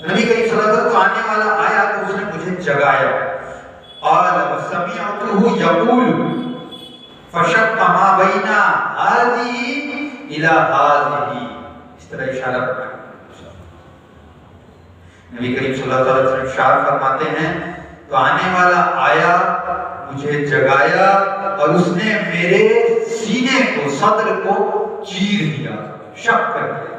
نبی کریم صلی اللہ علیہ وسلم کو آنے والا آیا تو اس نے مجھے جگایا، قال وسمعته يقول فشق ما بين هذه الى هذه، اس طرح اشارہ کرتا ہے۔ نبی کریم صلی اللہ علیہ وسلم ارشاد فرماتے ہیں تو آنے والا آیا، مجھے جگایا اور اس نے میرے سینے کو، صدر کو چیر دیا، شق کر دیا۔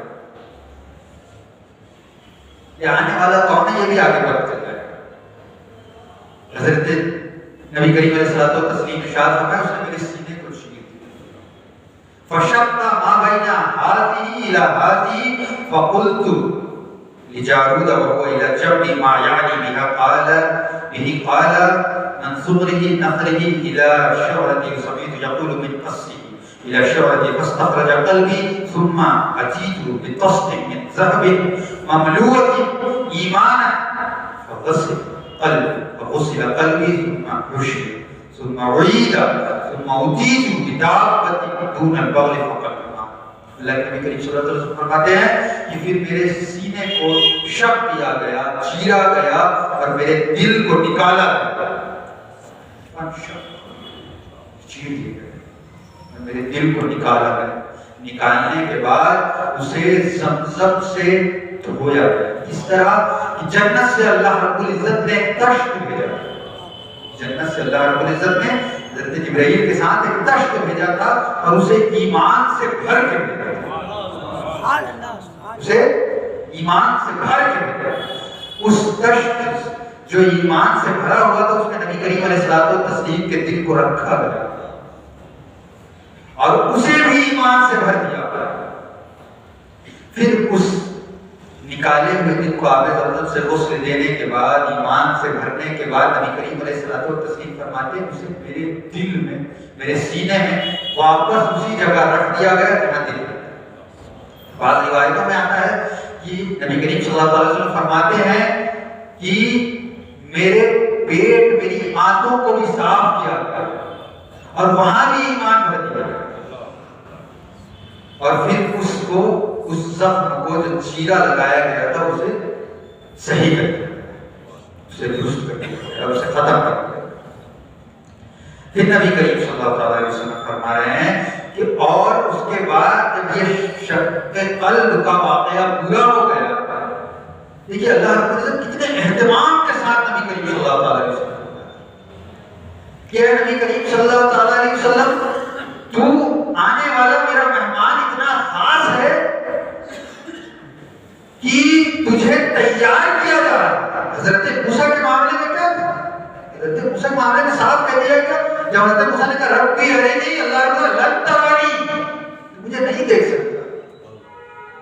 یہ آنے والا کون ہے یہ بھی آگے پتہ چل جائے گا۔ حضرت نبی کریم علیہ الصلوۃ والتسلیم ارشاد فرمایا اس نے میرے سینے کو چیر دیا۔ فشق ما بین هذه الى هذه فقلت لجارود وهو الى جنب ما يعني بها قال من صغره نخره الى شعرة، سمعت يقول من قصه الى شعرة فاستخرج قلبي ثم اتيت بطست من ذهب مملوءة ايمانا فغسل قلبي ثم حشر ثم عيد ثم اتيت بدابة دون البغل فقط۔ اللہ کے نبی کریم صلی اللہ علیہ وسلم فرماتے ہیں کہ پھر میرے سینے کو شق کیا گیا، چیرا گیا اور میرے دل کو نکالا گیا، چیر دیا گیا اور میرے دل کو نکالا گیا۔ نکالنے کے بعد اسے زمزم سے دھویا گیا، اس طرح کہ جنت سے اللہ رب العزت نے تشت بھیجا، جنت سے اللہ رب العزت نے حضرت جبرائیل کے ساتھ ایک تشت بھیجا تھا اور اسے ایمان سے بھر کے بھیجا تھا، اسے ایمان سے بھر کے بھیجا۔ اس تشت جو ایمان سے بھرا ہوا تھا اس میں نبی کریم علیہ الصلوۃ والتسلیم کے دل کو رکھا گیا اور اسے بھی ایمان سے بھر دیا گیا۔ پھر اس نکالے ہوئے دل کو آب زمزم سے غسل دینے کے بعد، ایمان سے بھرنے کے بعد نبی کریم علیہ الصلوۃ والتسلیم فرماتے ہیں اسے میرے دل میں، میرے سینے میں واپس اسی جگہ رکھ دیا گیا جہاں دل ہے۔ بعض روایتوں میں آتا ہے کہ نبی کریم صلی اللہ علیہ وسلم فرماتے ہیں کہ میرے پیٹ، میری آنتوں کو بھی صاف کیا گیا اور وہاں بھی ایمان بھر دیا گیا، اور پھر اس زخم کو جو چیرا لگایا گیا تھا اسے صحیح کر دیا، اسے درست کر دیا، اسے ختم کر دیا۔ پھر نبی کریم صلی اللہ علیہ وسلم فرما رہے ہیں کہ اور اس کے بعد جب یہ شق قلب کا واقعہ پورا ہو گیا، دیکھیے اللہ رب العزت کتنے اہتمام کے ساتھ نبی کریم صلی اللہ علیہ وسلم کہ نبی کریم صلی اللہ علیہ وسلم تو آنے والا میرا مہمان اتنا خاص ہے کہ تجھے تیار کیا جا رہا ہے۔ حضرت موسیٰ کے معاملے میں کیا تھا؟ حضرت موسیٰ کے معاملے میں صاف کہہ دیا گیا جب حضرت موسیٰ نے کہا رب بھی ارینی، اللہ کو لن ترانی، مجھے نہیں دیکھ سکتا۔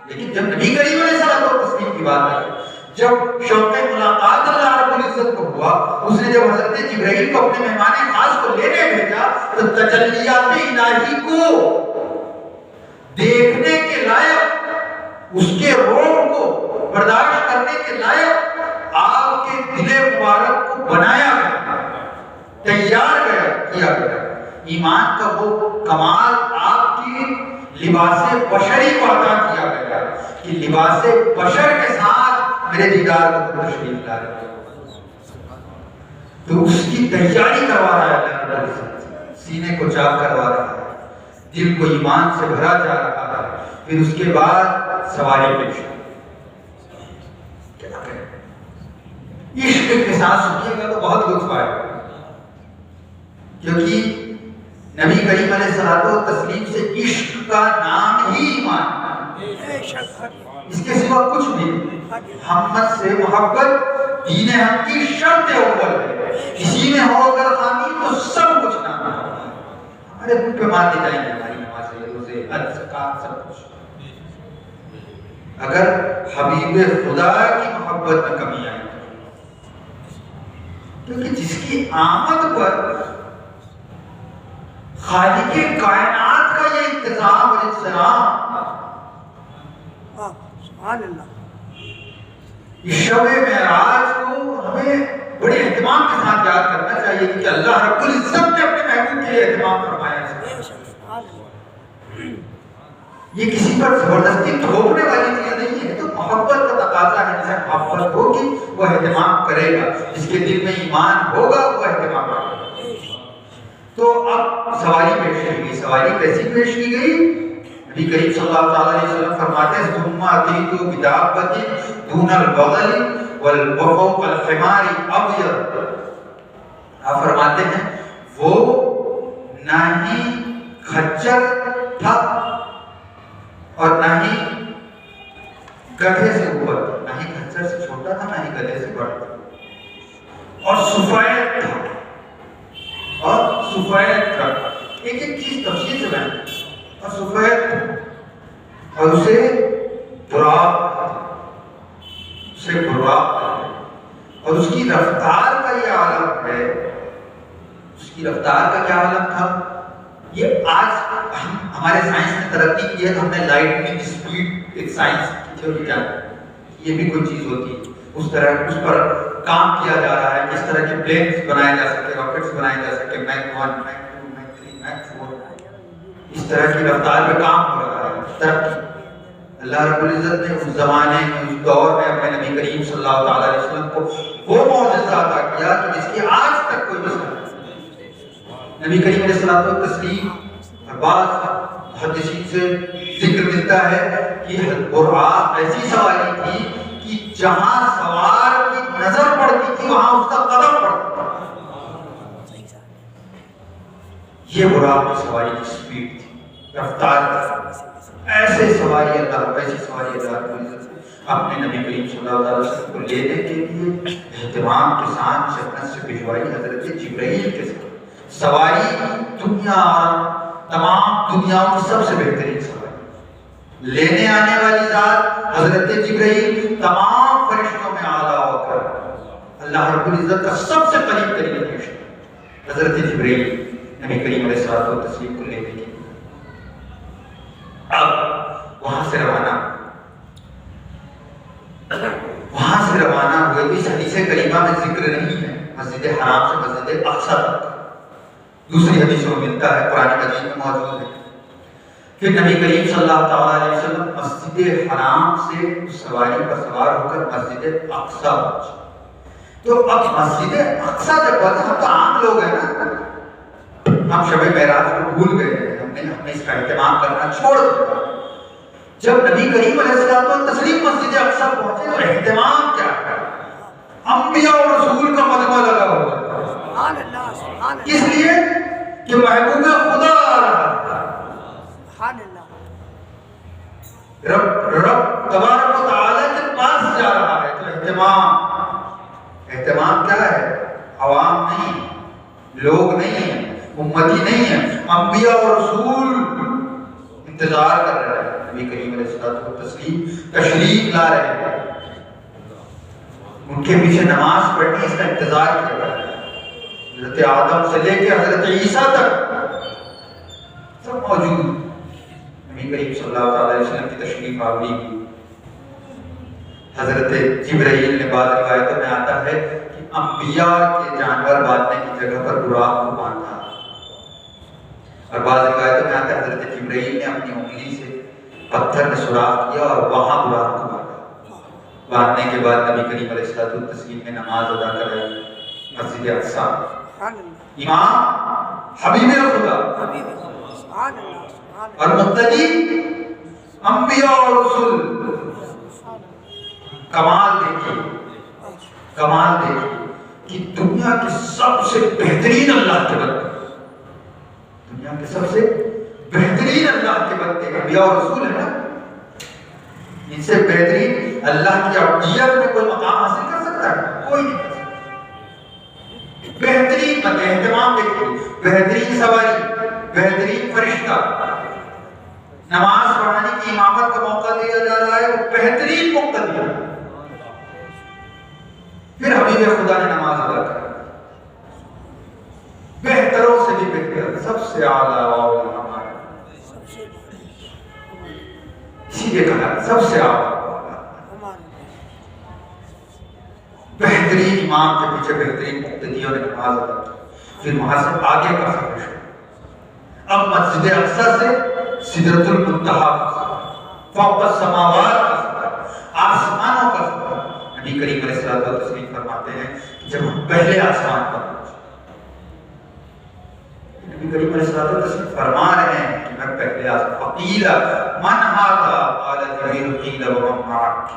لیکن جب نبی کریم علیہ الصلوۃ والتسلیم کی بات آئی، جب شوق ملاقات اللہ رب العزت کو ہوا، اس نے جب حضرت جبرائیل کو اپنے مہمان خاص کو لینے بھیجا تو تجلیات الہی کو دیکھنے کے لائق، اس کے روح کو برداشت کرنے کے لائق آپ کے دل مبارک کو بنایا گیا، تیار کیا گیا۔ ایمان کا وہ کمال آپ کی لباس بشری کو عطا کیا گیا کہ لباس بشر کے ساتھ میرے دیدار کو تشریف لا رہے تو اس کی تیاری کروا رہا ہے اللہ، سینے کو چاک کروا رہا ہے، دل کو ایمان سے بھرا جا رہا ہے۔ پھر اس کے بعد سواری پیش کیا کریں، عشق کے ساتھ سنیے گا تو بہت لطف آئے گا، کیونکہ نبی کریم علیہ الصلوۃ والتسلیم سے عشق کا نام ہی ایمان، اس کے سوا کچھ نہیں۔ محمد سے محبت دین ہم کی شرط اول ہے، کسی میں ہو اگر خامی تو سب کچھ نام ہے۔ ہمارے منہ پہ مار دی جائیں گے ہماری نمازیں، روزے، حج، زکات، سب کچھ، اگر حبیب خدا کی محبت میں کمی آئی، کیونکہ جس کی آمد پر خالق کائنات کا یہ انتظام اور انسلام، سبحان اللہ، اس شب معراج کو ہمیں بڑے اہتمام کے ساتھ یاد کرنا چاہیے کہ اللہ رب العزت نے اپنے محبوب کے لیے اہتمام فرمایا ہے۔ یہ کسی پر زبردستی تھوپنے والی چیز نہیں ہے، تو محبت کا تقاضا ہے، جسے محبت ہو ایمان ہوگا وہ اہتمام کرے گا۔ تو اب سواری پیش کی گئی، سواری کیسی پیش کی گئی؟ نبی کریم صلی اللہ علیہ وسلم فرماتے ہیں ثم اتیت بدابۃ دون البغل والفوق الحمار ابیض، آپ فرماتے ہیں وہ نہ ہی خچر تھا اور نہ ہی گدھے سے اوپر، نہ ہی خچر سے چھوٹا تھا نہ ہی گدھے سے بڑا تھا، اور سفید تھا، اور سفید تھا، ایک ایک چیز تفصیل سے بیان، اور سفید تھا اور اسے براق اور اس کی رفتار کا یہ عالم ہے، اس کی رفتار کا کیا عالم تھا؟ یہ آج ہمارے سائنس نے ترقی کی ہے تو ہم نے لائٹنگ اسپیڈ ایک سائنس کی تھیوری جانی، یہ بھی کوئی چیز ہوتی ہے، اس طرح اس پر کام کیا جا رہا ہے، کس طرح کے پلینز بنائے جا سکتے، راکٹس بنائے جا سکتے، میک 1 میک 2 میک 3 میک 4، اس طرح کی رفتار پہ کام ہو رہا ہے، ترقی۔ اللہ رب العزت نے اس زمانے میں اس دور میں اپنے نبی کریم صلی اللہ تعالی علیہ وسلم کو وہ معجزہ عطا کیا کہ جس کی آج تک کوئی مثال نہیں۔ نبی کریم علیہ الصلوۃ والتسلیم اور بعض محدثین سے ذکر ملتا ہے کہ براق ایسی سواری تھی کہ جہاں سوار کی نظر پڑتی تھی وہاں اس کا قدم پڑتا تھا۔ یہ براق کی سواری کی سپیڈ تھی، رفتار تھی۔ ایسے سواری اللہ، ایسی سواری اللہ اپنے نبی کریم صلی اللہ علیہ وسلم کو لینے کے لیے اہتمام کے ساتھ جنت سے بھجوائی حضرت جبرائیل کے ساتھ۔ سواری دنیا اور تمام دنیاؤں کی سب سے بہترین سواری، لینے آنے والی ذات حضرت جبرائیل تمام فرشتوں میں اعلیٰ ہو کر اللہ رب العزت کا سب سے قریب ترین فرشتہ حضرت جبرائیل نبی کریم علیہ الصلوۃ والتسلیم کو لینے کی۔ اب وہاں سے روانہ ہوئے، اس حدیث کریمہ میں ذکر نہیں ہے مسجد حرام سے مسجد اقصی تک، دوسری حدیثوں میں ملتا ہے، قرآن مجید میں موجود ہے۔ پھر نبی کریم صلی اللہ تعالیٰ علیہ وسلم مسجد حرام سے سواری پر سوار ہو کر مسجد اقصی پہنچے۔ تو اب مسجد اقصی جب پہنچے، ہم تو عام لوگ ہیں نا، ہم شب معراج کو بھول گئے ہیں، ہم نے اس کا اہتمام کرنا چھوڑ دیا۔ جب نبی کریم علیہ الصلوۃ والتسلیم مسجد اقصی پہنچے تو اہتمام کیا ہے؟ انبیاء اور رسول کا مجمع لگا ہوا ہے، اس لیے کہ محبوب خدا آ رہا ہے، رب تبارک و تعالی کے پاس جا رہا ہے، تو اہتمام کیا ہے؟ عوام نہیں، لوگ نہیں ہیں، امتی نہیں ہیں، انبیاء اور رسول انتظار کر رہے ہیں، نبی کریم علیہ الصلوۃ والتسلیم تشریف لا رہے ہیں، ان کے پیچھے نماز پڑھنی، اس کا انتظار کیا جا رہا ہے۔ حضرت آدم سے لے کے حضرت عیسیٰ تک سب موجود، نبی کریم صلی اللہ علیہ وسلم کی تشریف آوری کی۔ حضرت جبرائیل نے بعض روایتوں میں آتا ہے کہ انبیاء کے جانور باندھنے کی جگہ پر براق کو باندھا، اور بعض روایتوں میں آتا ہے حضرت جبرائیل نے اپنی انگلی سے پتھر میں سوراخ کیا اور وہاں براق کو باندھا۔ باندھنے کے بعد نبی کریم علیہ الصلوۃ والتسلیم نے نماز ادا کرائی مسجد اقصی۔ امام حبیب خدا اور مقتدی انبیاء اور رسول، کمال دیکھیے کہ دنیا کے سب سے بہترین اللہ کے بندے، دنیا کے سب سے بہترین اللہ کے بندے انبیاء اور رسول ہیں نا، ان سے بہترین اللہ کی عبدیت میں کوئی مقام حاصل کر سکتا ہے؟ کوئی نہیں کر سکتا۔ بہترین بندے، اہتمام دیکھیے، بہترین سواری، بہترین فرشتہ، نماز پڑھانے کی امامت کا موقع دیا جا رہا ہے، وہ بہترین مقتدی ہے۔ پھر حبیب خدا نے نماز ادا کر، بہتروں سے بھی بہتر، سب سے اعلیٰ ہمارا، اسی لیے کہا سب سے اعلیٰ، بہترین امام کے پیچھے بہترین مقتدیوں نے نماز ادا کی۔ پھر وہاں سے آگے کا سفر شروع، اب مسجد اقصی سے سدرۃ المنتہا کا سفر، فوق السماوات کا سفر، آسمانوں کا سفر۔ نبی کریم علیہ الصلوۃ والتسلیم فرماتے ہیں جب ہم پہلے آسمان پر پہنچے، نبی کریم علیہ الصلوۃ والتسلیم فرما رہے ہیں کہ میں پہلے آسمان فقیل من ھذا قال جبریل قیل ومن معک،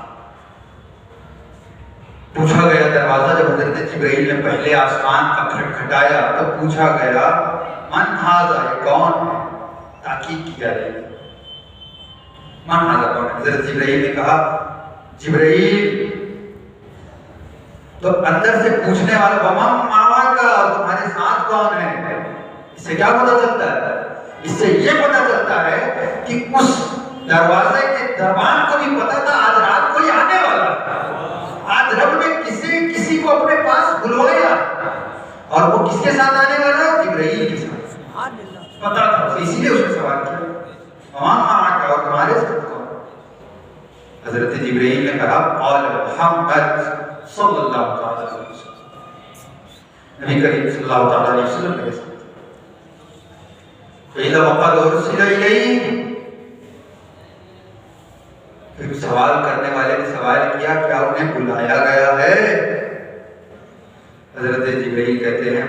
پوچھا گیا دروازہ جب حضرت جبرائیل نے پہلے آسمان کا کھٹکھٹایا تو پوچھا گیا من ھذا، یہ کون ہے؟ تاکید کی جا رہی ہے من ھذا کون ہے؟ حضرت جبرائیل نے کہا جبرائیل، تو اندر سے پوچھنے والا ومن معک، تمہارے ساتھ کون ہے؟ اس سے کیا پتہ چلتا ہے؟ اس سے یہ پتہ چلتا ہے کہ اس دروازے کے دربان کو بھی پتہ تھا آج رات کوئی آنے والا تھا، آج رب نے کسی کو اپنے پاس بلوایا، اور وہ کس کے ساتھ آنے والا ہے؟ جبرائیل کے ساتھ، پتہ تھا، اسی لیے اس نے سوال کیا ومن معک، اور تمہارے ساتھ کون؟ حضرت جبرائیل نے کہا قال محمد صلی اللہ تعالی علیہ وسلم، نبی کریم صلی اللہ تعالی علیہ وسلم کے ساتھ۔ قیل وقد ارسل الیہ، پھر سوال کرنے والے نے سوال کیا کیا انہیں بلایا گیا ہے؟ حضرت جبرائیل کہتے ہیں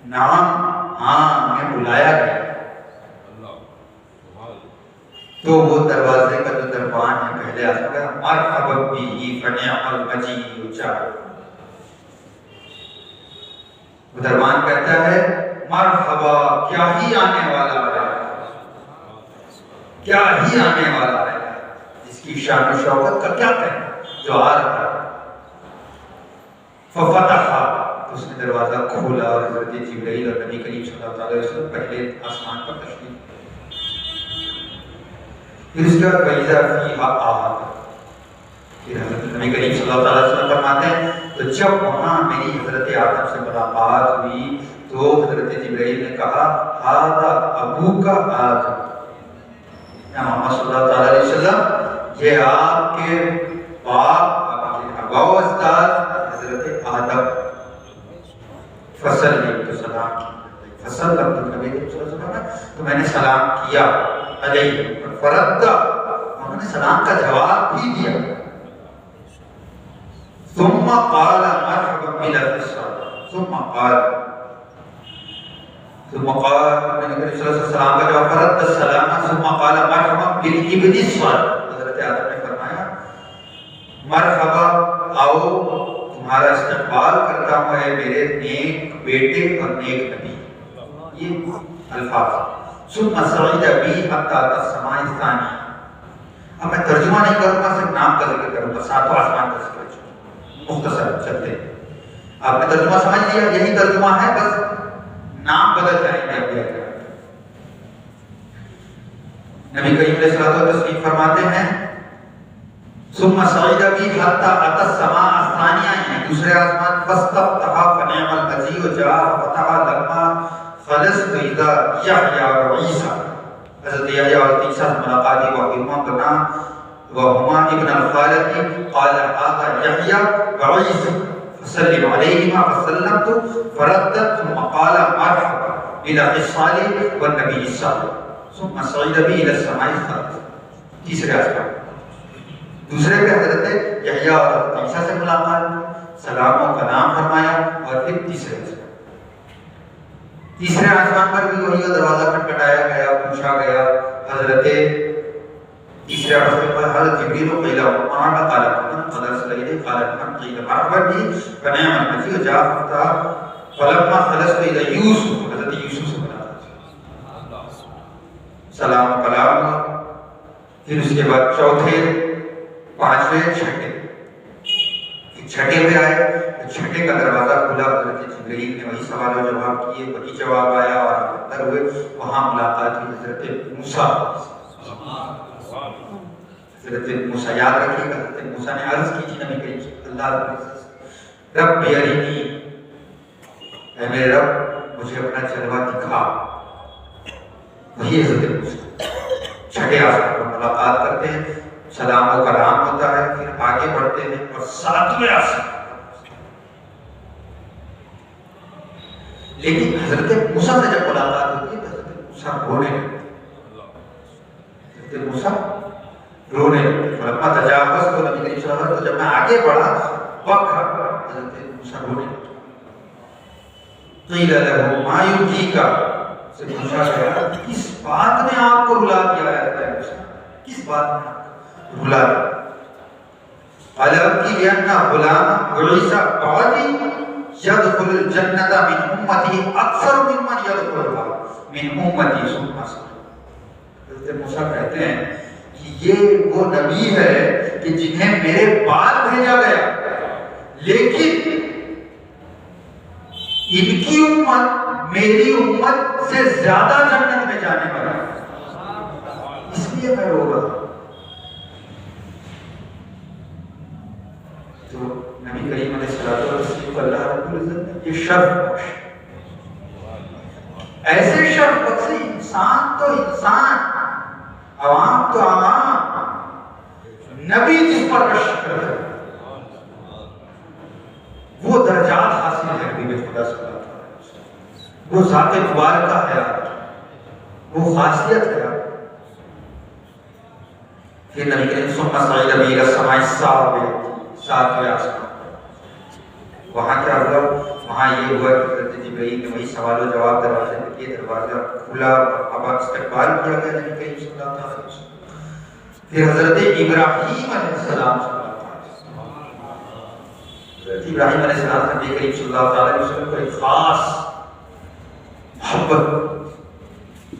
نعم، ہاں انہیں بلایا گیا۔ تو وہ دروازے کا جو دربان ہے پہلے آسمان کا مرحبا بہ فنعم المجیء جاء، وہ دربان کہتا ہے مرحبا، کیا ہی آنے والا ہے، کیا ہی آنے والا ہے، جس کی شان و شوکت کا کیا کہنا، جو آ رہا ہے۔ ففتح، اس نے دروازہ کھولا اور حضرت جبرائیل اور نبی کریم صلی اللہ علیہ وسلم پہلے آسمان پر تشریف، پھر اس کے بعد فَإِذَا فِيهَا آدَمُ، پھر حضرت نبی کریم صلی اللہ علیہ وسلم فرماتے ہیں تو جب وہاں میری حضرت آدم سے ملاقات ہوئی تو حضرت جبرائیل نے کہا ھذا ابوک آدم، یا محمد صلی اللہ علیہ وسلم یہ آپ کے باپ، آپ کے ابا و اجداد حضرت آدم، فسلم، تو سلام کیا، فسلم، تو نبی کریم صلی اللہ علیہ وسلم تو میں نے سلام کیا علیہ، فرد، انہوں نے سلام کا جواب بھی دیا، ثم قال مرحبا بالاتصال، ثم قال نبی کریم صلی اللہ علیہ وسلم کا جواب فرد السلام، ثم قال مرحبا بالابن الصالح، حضرت آدم نے فرمایا مرحبا، آؤ تمہارا استقبال کرتا ہوں اے میرے نیک بیٹے اور نیک نبی، یہ الفاظ۔ ثم صعد بی حتی اتی السماء الثانیہ، اب میں ترجمہ نہیں کروں گا، صرف نام کا ذکر کروں گا، ساتوں آسمان کا ذکر، مختصر چلتے ہیں، آپ نے ترجمہ سمجھ لیا، یہی ترجمہ ہے، بس نام بدل جائیں گے اب یہ۔ نبی کریم علیہ الصلوۃ والتسلیم فرماتے ہیں ثم صعد بی حتی اتی السماء الثانیہ، دوسرے آسمان، فاستفتح فنعم المجیء جاء فتح لما خلصت اذا یحییٰ و عیسیٰ، حضرت یحییٰ اور عیسیٰ سے ملاقات ہوئی، وہما بنا وہما ابن الخالد، قال ھذا یحییٰ و عیسیٰ فسلم علیہما فسلمت فردت، ثم قال مرحبا بالاخ الصالح والنبی الصالح، ثم صعد بی الی السماء الثالثہ، تیسرے آسمان، دوسرے پہ حضرت یحییٰ اور حضرت عیسیٰ سے ملاقات، سلام و کلام فرمایا، اور پھر تیسرے آسمان، تیسرے آسمان پر بھی وہی دروازہ کھٹکھٹایا گیا، پوچھا گیا، حضرت تیسرے آسمان پر حضرت جبریل قیل ومن قال محمد قد ارسل الیہ قال محمد قیل مرحبا بہ فنعم المجیء جاء فتح فلما خلصت الی یوسف، حضرت یوسف سے ملاقات، سلام و کلام ہوا، پھر اس کے بعد چوتھے، پانچویں، چھٹے پہ آئے، چھٹے کا دروازہ کھلا، حضرت جبرائیل نے وہی سوال و جواب کیے، وہی جواب آیا، اور اندر ہوئے، وہاں ملاقات ہوئی حضرت موسیٰ، حضرت موسیٰ، یاد رکھیے گا حضرت موسیٰ نے عرض کی تھی نبی کریم صلی اللہ علیہ وسلم رب ارنی، اے میرے رب مجھے اپنا جلوہ دکھا، وہی حضرت موسیٰ چھٹے آسمان پر ملاقات کرتے ہیں، سلام و کلام ہوتا ہے، پھر آگے بڑھتے ہیں اور ساتویں آسمان، لیکن حضرت موسیٰ سے جب ملاقات ہوتی ہے تو حضرت موسیٰ رونے لگتے، حضرت موسیٰ رونے لگتے، فلما تجاوزت، تو نبی کریم صلی اللہ علیہ وسلم جب میں آگے بڑھا وقت حضرت موسیٰ رونے لگتے، قیل لہ ما یبکیک، سے پوچھا گیا کس بات نے آپ کو رلا دیا ہے، کس بات نے آپ کو رلا دیا؟ قال ابکی لأن غلام بعث بعدی يدخل الجنة من امتی اکثر ممن يدخلها من امتی ثم حضرت موسیٰ کہتے ہیں کہ یہ وہ نبی ہے کہ جنہیں میرے بعد بھیجا گیا، لیکن ان کی امت میری امت سے زیادہ جنت میں جانے والا ہے، اس لیے میں رو رہا ہوں۔ تو نبی کریم علیہ الصلوۃ والسلام کو اللہ رب العزت نے یہ شرف بخشی، ایسے شرف بخشی، انسان تو انسان، عوام تو عوام، نبی جس پر رشک کرتا ہے وہ درجات حاصل ہے حبیب خدا صلی اللہ علیہ وسلم، وہ ذات مبارکہ ہے، وہ خاصیت ہے۔ پھر نبی کریم ثم صعد بی الی السماء السابعۃ، ساتویں آسمان، وہاں کیا ہوا؟ وہاں یہ ہوا کہ حضرت جبرائیل نے وہی سوال و جواب دروازے میں کیے، دروازہ کھلا، اب استقبال کیا گیا نبی کریم صلی اللہ علیہ وسلم۔ پھر حضرت ابراہیم علیہ السلام سے ابراہیم علیہ السلام سے نبی کریم صلی اللہ علیہ وسلم کو ایک خاص محبت،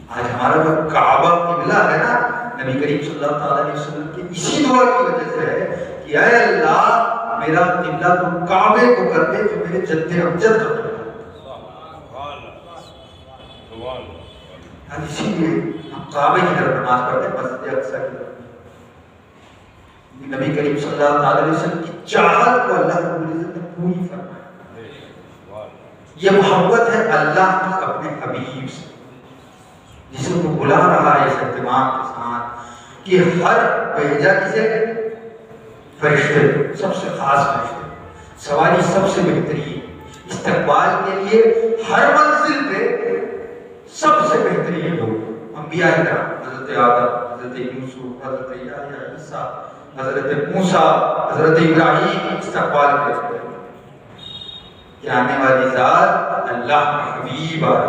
آج ہمارا جو کعبہ قبلہ ہے نا، نبی کریم صلی اللہ علیہ وسلم کی اسی دعا کی وجہ سے ہے کہ اے اللہ میرا قبلہ تو کعبے کو کر دے جو میرے جد امجد کا قبلہ ہے۔ اسی لیے ہم کعبے کی طرف نماز پڑھتے ہیں، مسجد اقصی کی طرف۔ نبی کریم صلی اللہ علیہ وسلم کی چاہت کو اللہ رب العزت نے پوری فرمایا۔ یہ محبت ہے اللہ کی اپنے حبیب سے، جسے وہ بلا رہا ہے اس اہتمام کے ساتھ کہ ہر بھیجا کسے فرشتے، سب سے خاص فرشتے، سواری سب سے بہترین، استقبال کے لیے ہر منزل پہ سب سے بہترین لوگ، انبیاء کرام، حضرت آدم، حضرت یوسف، حضرت یحییٰ، عیسیٰ، حضرت موسیٰ، حضرت ابراہیم استقبال کرتے ہیں کہ آنے والی ذات اللہ کا حبیب آئے۔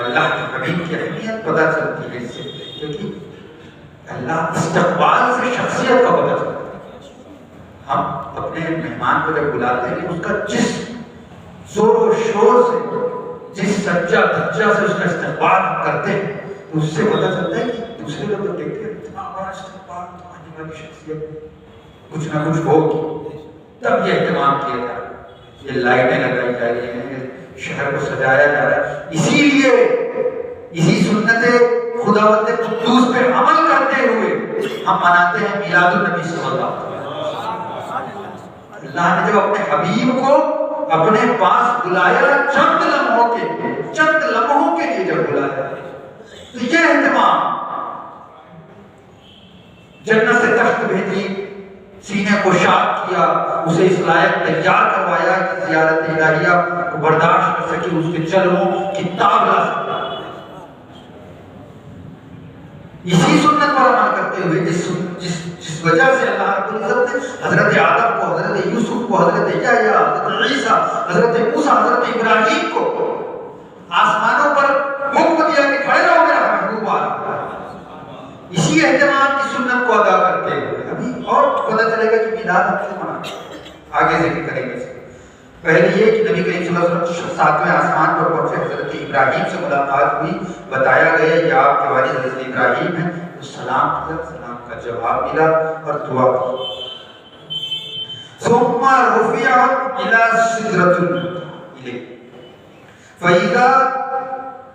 اللہ کے حبیب کی اہمیت پتہ چلتی ہے اس سے، کیونکہ اللہ استقبال سے شخصیت کا پتہ چلتا ہے۔ ہم اپنے مہمان کو جب بلاتے ہیں اس کا جس زور و شور سے، جس سجا دھجا سے اس کا استقبال کرتے ہیں، تو اس سے پتہ چلتا ہے کہ دوسرے لوگ دیکھتے ہیں اتنا بڑا استقبال، تو آنے والی شخصیت کچھ نہ کچھ ہوگی، تب یہ اہتمام کیا جا رہا ہے، یہ لائٹیں لگائی جا رہی ہیں، شہر کو سجایا جا رہا ہے۔ اسی لیے اسی سنت خداوند قدوس پہ عمل کرتے ہوئے ہم مناتے ہیں میلاد النبی صلی اللہ علیہ وسلم۔ اللہ نے جب اپنے حبیب کو اپنے پاس بلایا، چند لمحوں کے لیے جب بلایا، تو یہ اہتمام، جنت سے تخت بھیجی، سینے کو شاد کیا، اسے اس لائق تیار کروایا کہ زیارت الہیہ کو برداشت کر سکے، اس کے چلوں کتاب لا سکے۔ اسی سنت پر عمل کرتے ہوئے جس وجہ سے اللہ رب العزت نے حضرت آدم کو، حضرت یوسف کو، حضرت یحییٰ، حضرت عیسیٰ، حضرت موسیٰ، حضرت ابراہیم کو آسمانوں پر حکم دیا کہ کھڑے رہو میرا محبوب آ رہا ہے، اسی اہتمام کی سنت کو ادا کرتے ہوئے ابھی اور پتہ چلے گا کہ میلاد ہم کیوں مناتے ہیں، آگے ذکر کریں گے۔ پہلے یہ کہ نبی کریم صلی اللہ علیہ وسلم ساتویں آسمان پر پہنچے، حضرت ابراہیم سے ملاقات ہوئی، بتایا گیا یہ آپ کے والد حضرت ابراہیم ہیں، تو سلام کیا، سلام کا جواب ملا اور دعا کی۔ ثم رفعت الى سدرۃ المنتہى فاذا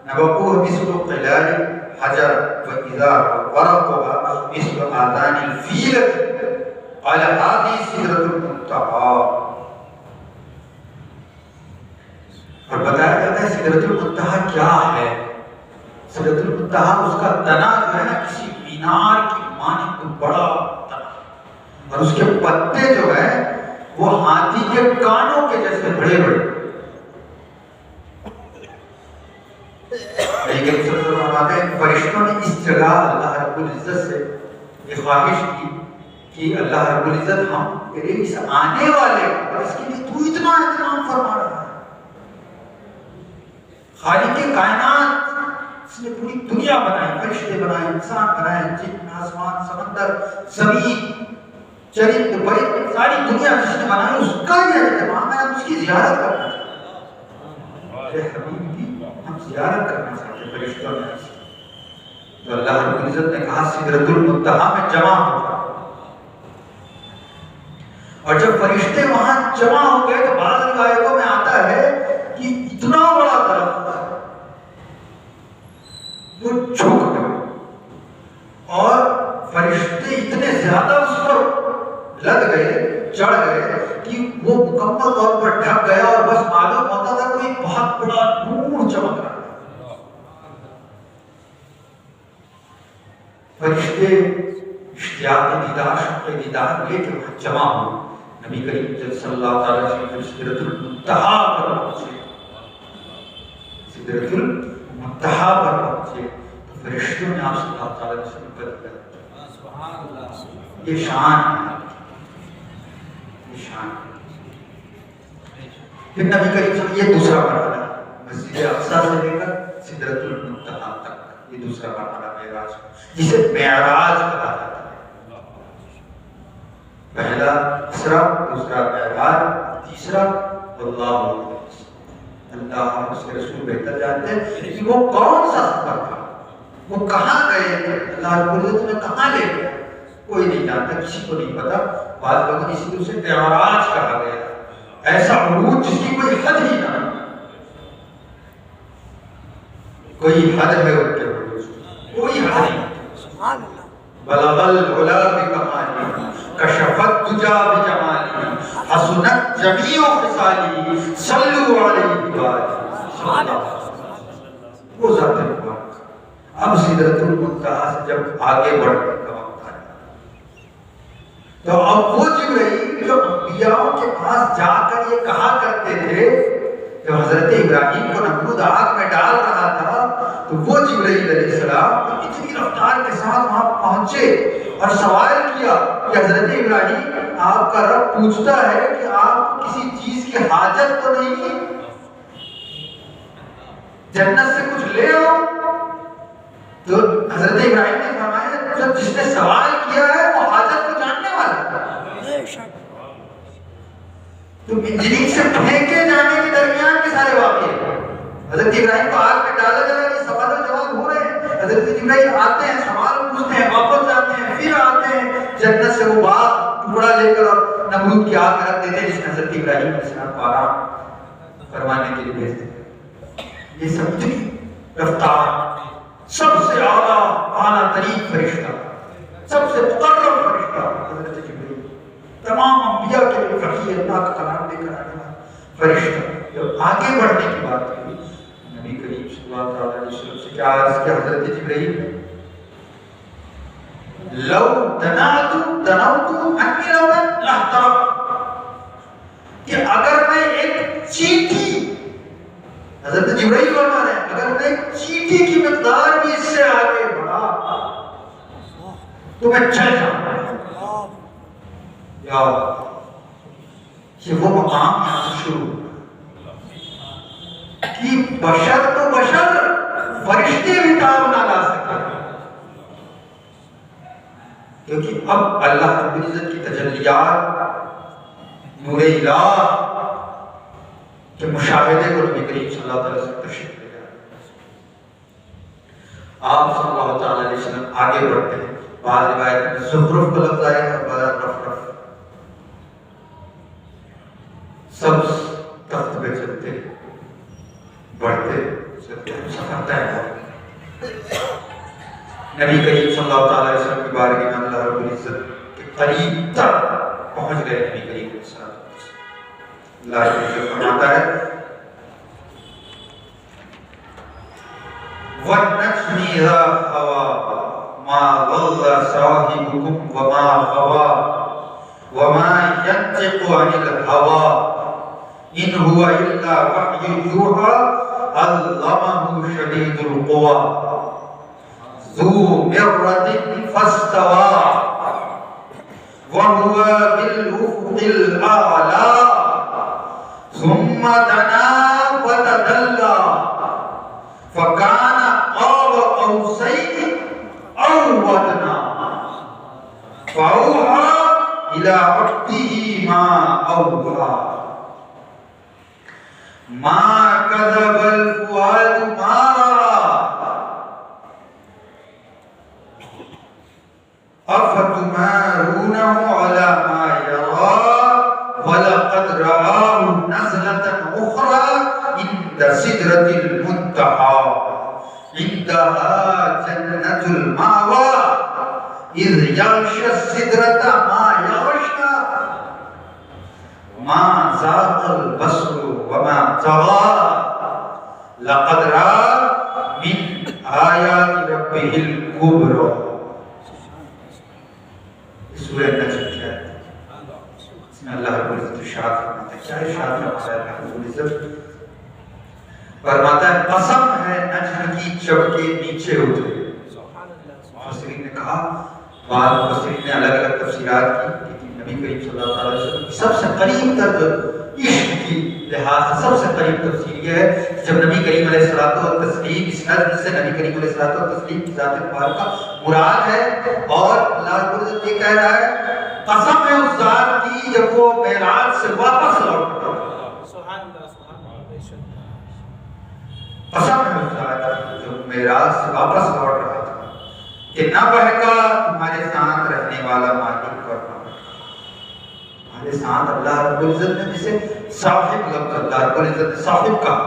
نبقوه مثل قلال حجر واذا ورقها مثل آذان الفيل قال هذه سدرۃ المنتہى۔ اور بتایا جاتا ہے سدرۃ المنتہا کیا ہے۔ سدرۃ المنتہا اس کا تنا جو ہے نا کسی مینار کی مانند بڑا تنا، اور اس کے پتے جو ہے وہ ہاتھی کے کانوں کے جیسے بڑے بڑے۔ لیکن فرشتوں نے اس جگہ اللہ رب العزت سے یہ خواہش کی کہ اللہ رب العزت ہم تیرے اس آنے والے اور اس کے لیے تو اتنا اہتمام فرما رہا ہے، خالق کائنات، اس نے پوری دنیا بنائی، فرشتے بنائے، انسان بنائے، جن، آسمان، سمندر، زمین، چرند پرند، ساری دنیا جس نے بنائی اس کا یہ اہتمام ہے، ہم اس کی زیارت کرنا چاہتے ہیں۔ حبیب کی ہم زیارت کرنا چاہتے ہیں فرشتوں میں سے، تو اللہ رب العزت نے کہا سدرۃ المنتہا میں جمع ہو جاؤ، اور جب فرشتے وہاں جمع ہو گئے تو بعض روایتوں میں آتا ہے کہ اتنا بڑا درخت وہ جھک گئے اور فرشتے اتنے زیادہ اس پر لگ گئے، چڑھ گئے کہ وہ مکمل طور پر ڈھک گیا اور بس معلوم ہوتا تھا کوئی بہت بڑا نور چمک رہا ہے۔ فرشتے اشتیاق دیدار، شوق دیدار لے کے وہاں جمع ہوئے، نبی کریم صلی اللہ علیہ وسلم سدرۃ المنتہا پر پہنچے، سدرۃ المنتہا پر پہنچے تو فرشتوں نے آپ صلی اللہ علیہ وسلم پر دیا، سبحان اللہ، یہ شان ہے، یہ شان ہے۔ پھر نبی کریم صلی اللہ علیہ وسلم، یہ دوسرا مرحلہ مسجد اقصیٰ سے لے کر سدرۃ المنتہا تک، یہ دوسرا مرحلہ معراج، جسے معراج کہا جاتا ہے۔ پہلا اسرا، دوسرا معراج، تیسرا اللہ، اللہ اور اس کے رسول بہتر جانتے ہیں کہ وہ کون سا سفر تھا، وہ کہاں گئے، اللہ رب العزت نے کہاں لے گئے، کوئی نہیں جانتا، کسی کو نہیں پتا۔ بعض لوگوں نے اسی لیے اسے معراج کہا گیا، ایسا عروج جس کی کوئی حد ہی نہ، کوئی حد ہے ان کے عروج، کوئی حد نہیں۔ بلغ العلا بکمالی کشف الدجا بجمالی حسنت جمیع خصالی صلوا علیہ وآلہ۔ وہ ذات مبارک۔ اب سدرۃ المنتہا سے جب آگے بڑھنے کا وقت آیا تو اب وہ جبرائیل جو انبیاء کے پاس جا کر یہ کہا کرتے تھے، جب حضرت ابراہیم کو نمرود آگ میں ڈال رہا تھا تو وہ جبرائیل علیہ السلام اتنی رفتار کے ساتھ وہاں پہنچے اور سوال کیا کہ حضرت ابراہیم، آپ کا رب پوچھتا ہے کہ آپ کسی چیز کی حاجت تو نہیں، جنت سے کچھ لے آؤ؟ تو حضرت ابراہیم نے فرمایا جس نے سوال کیا ہے وہ حاجت کو جاننے والا ہے۔ تو منجنیق سے پھینکے جانے کے درمیان کے سارے واقعے، حضرت ابراہیم کو آگ میں ڈالا جا رہا ہے، یہ سوال و جواب ہو رہے ہیں، حضرت ابراہیم آتے ہیں، سوال پوچھتے ہیں، واپس جاتے ہیں، پھر آتے ہیں، جنت سے وہ باغ ٹکڑا لے کر اور نمرود کی آگ میں رکھ دیتے ہیں، جس میں حضرت ابراہیم علیہ السلام کو آرام فرمانے کے لیے بھیجتے ہیں۔ یہ سب اتنی رفتار، سب سے اعلیٰ ترین فرشتہ، سب سے مقرب فرشتہ حضرت جبرائیل، تمام انبیاء کے لیے وحی اللہ کا کلام لے کر آنے والا فرشتہ، جب آگے بڑھنے کی بات ہوئی نبی کریم صلی اللہ علیہ وسلم سے کیا عرض کیا حضرت جبرائیل، لو دنوت انی روضا لاحترق، کہ اگر میں ایک چیٹی، حضرت جبرائیل فرما رہے ہیں اگر میں ایک چیٹی کی مقدار بھی اس سے آگے بڑھا تو میں چل جاؤں گا۔ یا یہ وہ مقام یہاں سے شروع کہ بشر تو بشر، فرشتے بھی تعاون نہ لا سکتے، کیونکہ اب اللہ رب العزت کی تجلیات، نور الہ کے مشاہدے کو نبی کریم صلی اللہ علیہ وسلم تشریف لے جاتے ہیں۔ آپ صلی اللہ علیہ وسلم آگے بڑھتے ہیں، بعض روایت میں زخرف کا لفظ آیا ہے، بعض رفرف، سب تخت پہ چلتے بڑھتے سفر طے ہوتے۔ نبی کریم صلی اللہ علیہ وسلم کی بارگاہ میں اللہ رب العزت کے قریب تک پہنچ گئے نبی کریم صلی اللہ علیہ وسلم۔ اللہ رب العزت فرماتا ہے وَالنَّجْمِ إِذَا هَوَىٰ مَا ضَلَّ صَاحِبُكُمْ وَمَا غَوَىٰ وَمَا يَنطِقُ عَنِ الْهَوَىٰ إِنْ هُوَ إِلَّا وَحْيٌ يُوحَىٰ عَلَّمَهُ شَدِيدُ الْقُوَىٰ ذُو مِرَّةٍ فَاسْتَوَىٰ وَهُوَ بِالْأُفُقِ الْأَعْلَىٰ ثُمَّ دَنَا فَتَدَلَّىٰ فأوحى إلى عبده ما أوحى ما كذب الفؤاد ما رأى أفتمارونه على ما يرى ولقد رآه نزلة أخرى عند سدرة المنتهى عندها جنة المأوى إذ يغشى السدرة ما يغشى ما زاغ البصر وما طغى لقد رأى من آيات ربه الكبرى. سورہ نجم کیا ہے؟ اس میں اللہ رب العزت ارشاد فرماتا ہے. کیا ارشاد فرماتا ہے اللہ رب العزت؟ فرماتا ہے قسم ہے نجم کی جب کے نیچے اترے. مفسرین نے کہا، بعض مفسرین نے الگ الگ تفسیرات کی، لیکن نبی کریم صلی اللہ علیہ وسلم کی سب سے قریب تر عشق کی لحاظ سے سب سے قریب تفسیر یہ ہے کہ جب نبی کریم علیہ الصلوۃ والتسلیم اس نظم سے نبی کریم علیہ الصلوۃ والتسلیم کی ذات مبارکہ مراد ہے، اور اللہ رب العزت یہ کہہ رہا ہے قسم ہے اس ذات کی جب وہ معراج سے واپس لوٹا. سبحان اللہ سبحان اللہ. قسم ہے اس ذات کی جب معراج سے واپس لوٹ رہا تھا کہ نہ بہکا تمہارے ساتھ رہنے والا مالک اور نہ بہکا. تمہارے ساتھ اللہ رب العزت نے جسے صاحب لفظ اللہ رب العزت نے صاحب کہا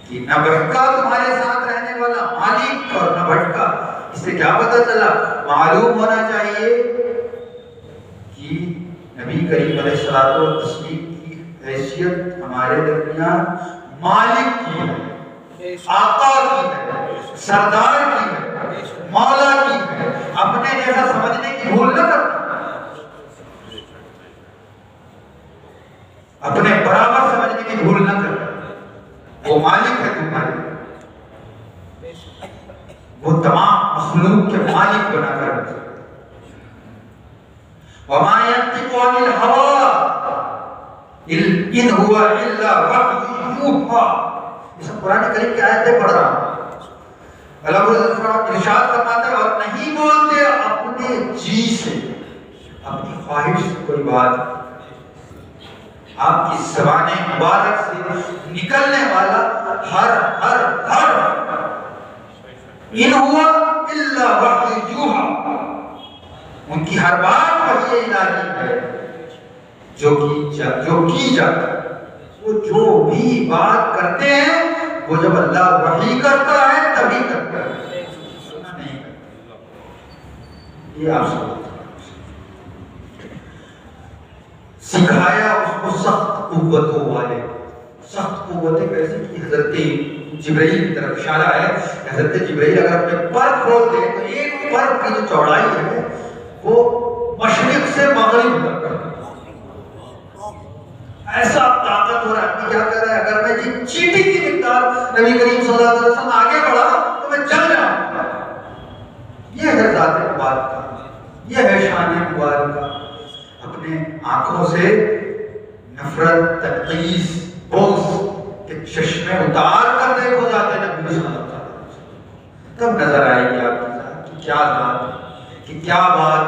کہ نہ بہکا تمہارے ساتھ رہنے والا مالک اور نہ بھٹکا. اس سے کیا پتہ چلا؟ معلوم ہونا چاہیے کہ نبی کریم علیہ الصلوۃ والتسلیم کی حیثیت ہمارے درمیان مالک کی ہے، آقا کی ہے، سردار کی ہے، مولا کی ہے. اپنے جیسا سمجھنے کی بھول نہ کرنا، اپنے برابر سمجھنے کی بھول نہ کرنا. وہ مالک ہے تمہارے، وہ تمام مخلوق کے مالک بنا کر رکھے. وَمَا يَنطِقُ عَنِ الْهَوَىٰ إِنْ هُوَ إِلَّا وَحْيٌ يُوحَىٰ. یہ سب قرآن کریم کی آیتیں پڑھ رہا ہوں. اللہ ارشاد فرماتا ہے اور نہیں بولتے اپنے جی سے، اپنی خواہش سے کوئی بات. آپ کی زبان مبارک سے نکلنے والا ہر ان ہوا الا وحی یوحا، ان کی ہر بات وحی الہی ہے جو کی جاتی ہے. وہ جو بھی بات کرتے ہیں وہ جب اللہ وحی کرتا ہے تبھی کرتا ہے، نہیں کرتا. یہ آپ سب سکھایا اس کو سخت قوتوں والے. سخت قوتیں کیسی کہ حضرت جبرائیل کی طرف اشارہ ہے. حضرت جبرائیل اگر اپنے پر کھول دے تو ایک پر کی جو چوڑائی ہے وہ مشرق سے مغرب تک ایسا طاقت ہو رہا ہے. کیا کہہ رہا ہے؟ اگر میں جی چیٹی کی مقدار نبی کریم صلی اللہ علیہ وسلم آگے بڑھا تو میں جل جاؤں. یہ ہے ذات مبارکہ، یہ ہے شان مبارکہ. اپنے آنکھوں سے نفرت، تنقیص، بغض کے چشمے اتار کر دیکھو ذات نبی صلی اللہ علیہ وسلم، تب نظر آئے گی آپ کی ذات کی کیا ذات کی کیا بات.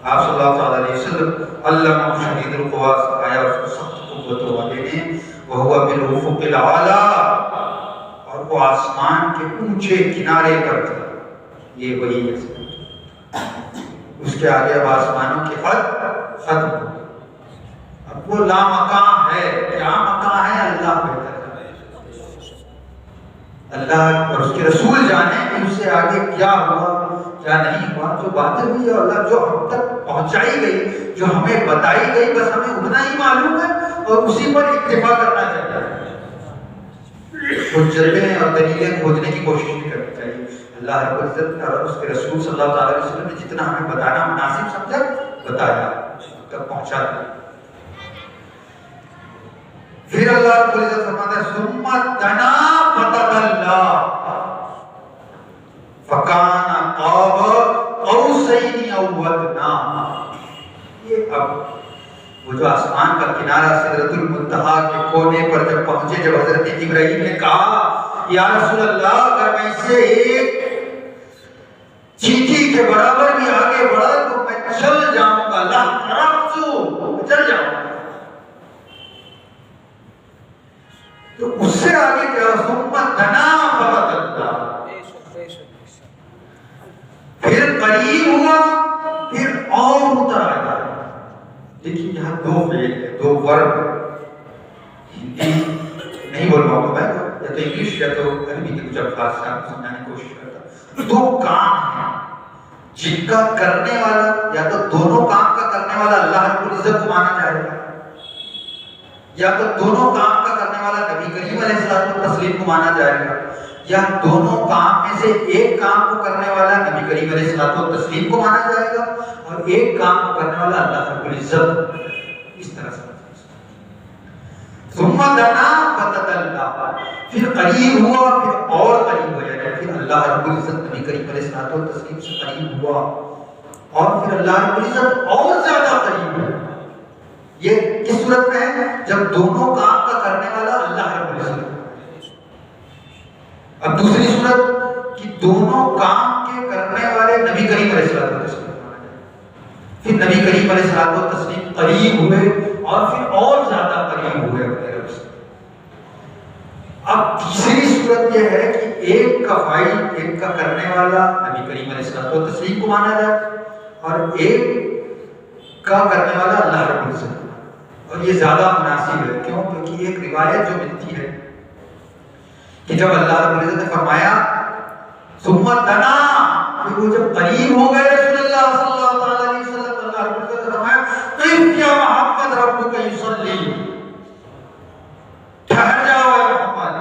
آپ صلی اللہ علیہ وسلم علامہ شدید القوا سکھایا اس کو سخت قوتوں والے نے. وہو بالافق الاعلی، اور وہ آسمان کے اونچے کنارے پر تھا. یہ وہی ہے، اس کے آگے اب آسمانوں کی حد ختم. اب وہ لامکان ہے. کیا مکان ہے اللہ بہتر ہے. اللہ اور اس کے رسول جانے کہ اس سے آگے کیا ہوا کیا نہیں ہوا. جو باتیں ہوئی اور اللہ جو ہم تک پہنچائی گئی، جو ہمیں بتائی گئی، بس ہمیں اتنا ہی معلوم ہے اور اسی پر اکتفا کرنا چاہیے. حجتیں اور دلیلیں کھوجنے کی کوشش نہیں کرنی چاہیے. اللہ رب العزت اور اس کے رسول صلی اللہ علیہ وسلم نے جتنا ہمیں بتانا مناسب سمجھا بتایا، تک پہنچا دیا. پھر اللہ رب العزت فرماتا ہے ثم دنا فتدلی فکان قاب قوسین او ادنی. یہ اب وہ جو آسمان کا کنارہ سدرۃ المنتہا کے کونے پر جب پہنچے، جب حضرت ابراہیم نے کہا یا رسول اللہ اگر میں اسے ایک چیٹی کے کے برابر بھی آگے بڑھا تو میں چل جاؤں گا، لا ترقصو، چل جاؤں گا۔ تو اس سے آگے کیا، ثم دنا فتدلی، پھر قریب ہوا، پھر اور اتر آیا۔ دیکھیے یہاں دو فعل ہے، دو ورب، ہندی نہیں بول پاؤں گا میں، یا تو انگلش یا تو عربی کے کچھ الفاظ سے آپ کو سمجھانے کی کوشش کرتا۔ دو کام ہیں جن کا کرنے والا، یا تو دونوں کام کا کرنے والا اللہ رب العزت کو مانا جائے گا، یا تو دونوں کام کا کرنے والا نبی کریم علیہ الصلوۃ والتسلیم کو مانا جائے گا، یا دونوں کام میں سے ایک کام کو کرنے والا نبی کریم علیہ الصلوۃ والتسلیم کو مانا جائے گا، اور ایک کام کو کرنے والا اللہ رب العزت۔ اس طرح سے ثم دنا فتدلی، پھر قریب ہوا، پھر اور قریب ہو جائے، پھر اللہ رب العزت نبی کریم علیہ الصلوۃ والتسلیم سے قریب ہوا، اور پھر اللہ رب العزت اور زیادہ قریب ہوا۔ یہ کس صورت میں ہے؟ جب دونوں کام کا کرنے والا اللہ رب العزت۔ اب دوسری صورت کہ دونوں کام کے کرنے والے نبی کریم علیہ الصلوۃ والتسلیم، پھر نبی کریم علیہ الصلوۃ والتسلیم قریب ہوئے، اور پھر اور زیادہ قریب ہوئے اپنے رب سے۔ اب تیسری صورت یہ ہے کہ ایک کا فاعل، ایک کا کرنے والا نبی کریم علیہ الصلوۃ والتسلیم کو مانا جائے، اور ایک کا کرنے والا اللہ رب العزت۔ اور یہ زیادہ مناسب ہے، کیوں؟ کیونکہ ایک روایت جو ملتی ہے کہ جب اللہ رب العزت نے فرمایا ثم دنا، کہ وہ جب قریب ہو گئے رسول اللہ صلی اللہ علیہ وسلم، اللہ رب العزت نے فرمایا قف یا محمد ربک یصلی، ٹھہر جاؤ اے محمد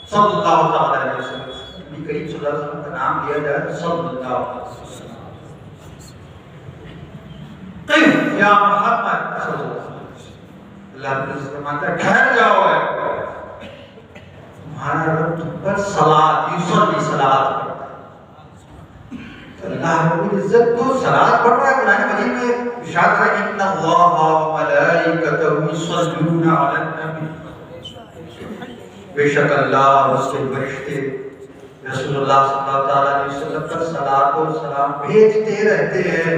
صلی اللہ علیہ وسلم۔ نبی کریم صلی اللہ علیہ وسلم کا نام لیا جائے تو صلی اللہ علیہ وسلم، قف یا محمد صلی اللہ علیہ وسلم، اللہ رب العزت فرماتا ہے ٹھہر جاؤ ہے، تمہارا رب تم پر صلاۃ یصلی، صلاۃ پڑھتا ہے۔ تو اللہ رب العزت تو صلاۃ پڑھ رہا ہے، قرآن مجید میں ارشاد ہے ان اللہ وملائکتہ یصلون علی النبی، بے شک اللہ اور اس کے فرشتے رسول اللہ صلی اللہ علیہ وسلم پر صلاۃ و سلام بھیجتے رہتے ہیں۔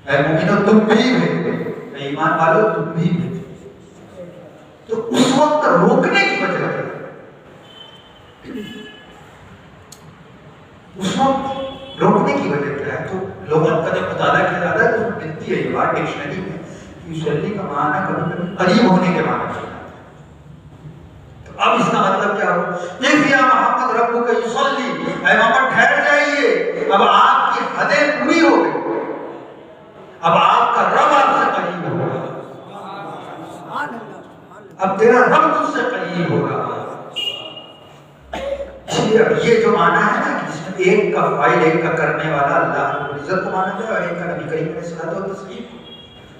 اے مومنو تم بھی بھیجو، اے ایمان والو تم بھی بھیجو۔ تو اس وقت روکنے کی وجہ ہے، اس وقت روکنے کی وجہ کیا ہے؟ تو لغت کا جب مطالعہ کیا جاتا ہے تو اس میں ملتی ہے یہ بات ڈکشنری میں، یصلی کا معنی کبھی کبھی قریب ہونے کے معنی میں۔ تو اب اس کا مطلب کیا ہو؟ قف یا محمد ربک یصلی، اے محمد ٹھہر جائیے، اب آپ کی حدیں پوری ہو گئی، اب آپ کا رب آپ سے قریب ہوگا، اب تیرا رب تجھ سے قریب ہوگا۔ اب یہ جو معنی ہے نا کہ جس میں ایک کا فاعل، ایک کا کرنے والا اللہ رب العزت کو مانا جائے، اور ایک کا نبی کریم علیہ الصلوۃ والتسلیم،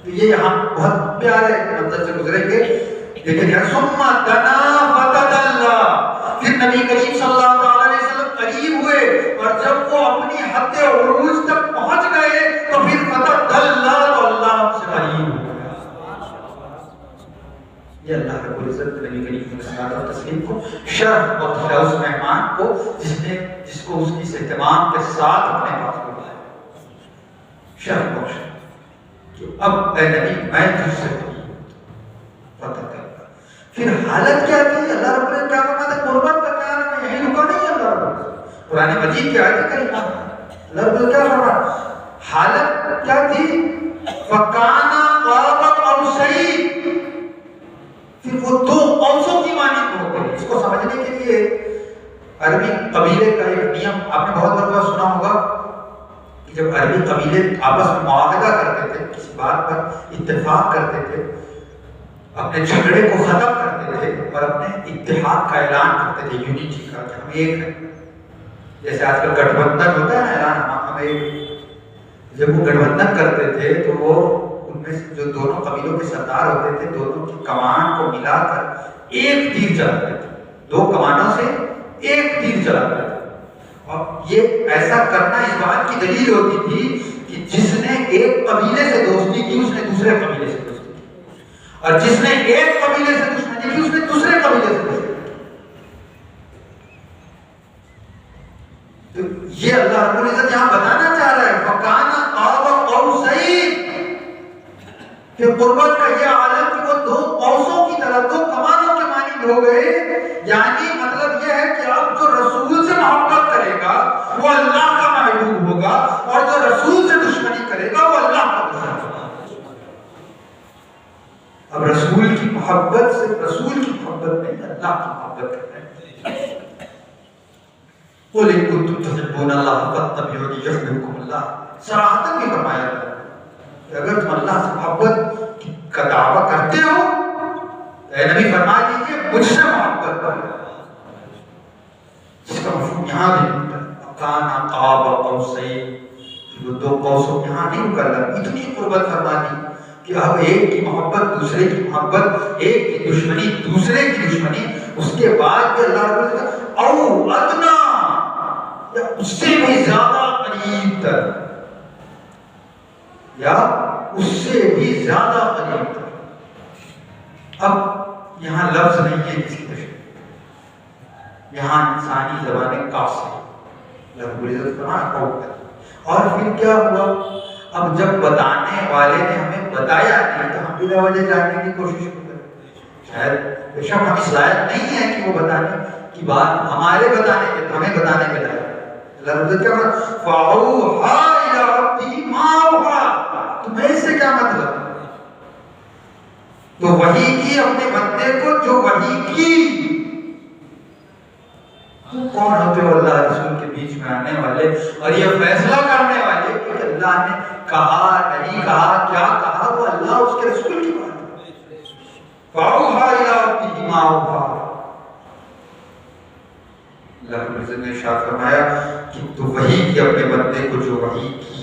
تو یہ یہاں بہت پیارے منظر سے گزریں گے۔ لیکن یہاں ثم دنا فتدلی، پھر نبی کریم صلی اللہ علیہ وسلم قریب ہوئے، اور جب وہ اپنی حد عروج تک پہنچ گئے تو پھر فتدلی، تو اللہ ہم سے قریب ہو گیا۔ یہ اللہ رب العزت نبی کریم صلی اللہ علیہ وسلم کو شرف بخشا ہے، اس مہمان کو جس کو اس کی اہتمام کے ساتھ اپنے پاس بلایا، شرف بخشا کہ اب اے نبی میں تجھ سے قریب ہوں۔ پھر حالت کیا تھی؟ اللہ رب العزت کیا فرماتا ہے؟ قربت کا کیا ہے؟ یہی رکا نہیں ہے اللہ رب العزت، قرآن مجید کی آیت کریمہ اللہ رب العزت کیا فرماتا؟ حالت کیا تھی؟ فَكَانَ قَابَ قَوْسَيْنِ، پھر وہ دو قوسوں کی مانند ہو گئے۔ اس کو سمجھنے کے لیے عربی قبیلے کا ایک نیم آپ نے بہت مرتبہ سنا ہوگا کہ جب عربی قبیلے آپس میں معاہدہ کرتے تھے، کسی بات پر اتفاق کرتے تھے، اپنے جھگڑے کو ختم کرتے تھے اور اپنے اتحاد کا اعلان کرتے تھے، یونٹی کا، کہ ہم ایک ہیں۔ جیسے آج کل گٹھ بندھن ہوتا ہے نا، اعلان ہم ایک، جب وہ گٹھ بندھن کرتے تھے تو وہ ان میں سے جو دونوں قبیلوں کے سردار ہوتے تھے، دونوں کی کمان کو ملا کر ایک تیر چلاتے تھے، دو کمانوں سے ایک تیر چلاتے تھے۔ اور یہ ایسا کرنا اس بات کی دلیل ہوتی تھی کہ جس نے ایک قبیلے سے دوستی کی اس نے دوسرے قبیلے سے دوستی کی، اور جس نے ایک قبیلے سے دشمنی کی اس نے دوسرے قبیلے سے دوستی کی۔ تو یہ اللہ رب العزت یہاں بتانا چاہ رہا ہے فَكَانَ قَابَ قَوْسَيْنِ کہ قربت کا یہ عالم کہ وہ دو قوسوں کی طرح دو کمانوں کے مانند ہو گئے. یعنی مطلب یہ ہے کہ اب جو رسول سے محبت کرے گا وہ اللہ کا محبوب ہوگا اور جو رسول سے دشمنی کرے گا وہ اللہ کا دشمن ہوگا. اب رسول کی محبت صرف رسول کی محبت نہیں اللہ کی محبت کرنا ہے. قُلْ إِن كُنتُمْ تُحِبُّونَ اللَّهَ فَاتَّبِعُونِي يُحْبِبْكُمُ اللَّهُ. صراحتاً بھی فرمایا کہ اگر تم اللہ سے محبت کا دعویٰ کرتے ہو تو اے نبی فرما دیجئے مجھ سے محبت کرو. جس کا مفہوم یہاں بھی ملتا ہے کان قاب قوسین. وہ دو قوسوں یہاں نہیں مکلم اتنی قربت فرما دی کہ اب ایک کی محبت دوسرے کی محبت ایک کی دشمنی دوسرے کی دشمنی. اس کے بعد بھی اللہ رب العزت او ادنا یا اس سے بھی زیادہ قریب تر یا اس سے بھی زیادہ قریب تر. اب یہاں لفظ نہیں ہے کسی تشریح یہاں انسانی زبانیں قاصر رب العزت فرمایا اور پھر کیا ہوا. اب جب بتانے والے نے ہمیں بتایا نہیں تو ہم بلا وجہ جاننے کی کوشش کریں. شاید بے شک ہم اس لائق نہیں ہیں کہ وہ بتانے کی بات ہمارے بتانے کے ہمیں بتانے کے لائق. اللہ رب العزت کیا فرمایا فَأَوْحَىٰ إِلَىٰ عَبْدِهِ مَا أَوْحَىٰ. تمہیں اس سے کیا مطلب؟ تو وحی کی اپنے بندے کو جو وحی کی. کون ہوتے ہو اللہ رسول کے بیچ میں آنے والے اور یہ فیصلہ کرنے والے کہ اللہ نے کہا نہیں کہا کیا کہا وہ اللہ اس کے رسول کی بات ہے. فَأَوْحَىٰ إِلَىٰ عَبْدِهِ مَا أَوْحَىٰ. اللہ رب العزت نے ارشاد فرمایا کہ تو وحی کی اپنے بندے کو جو وحی کی.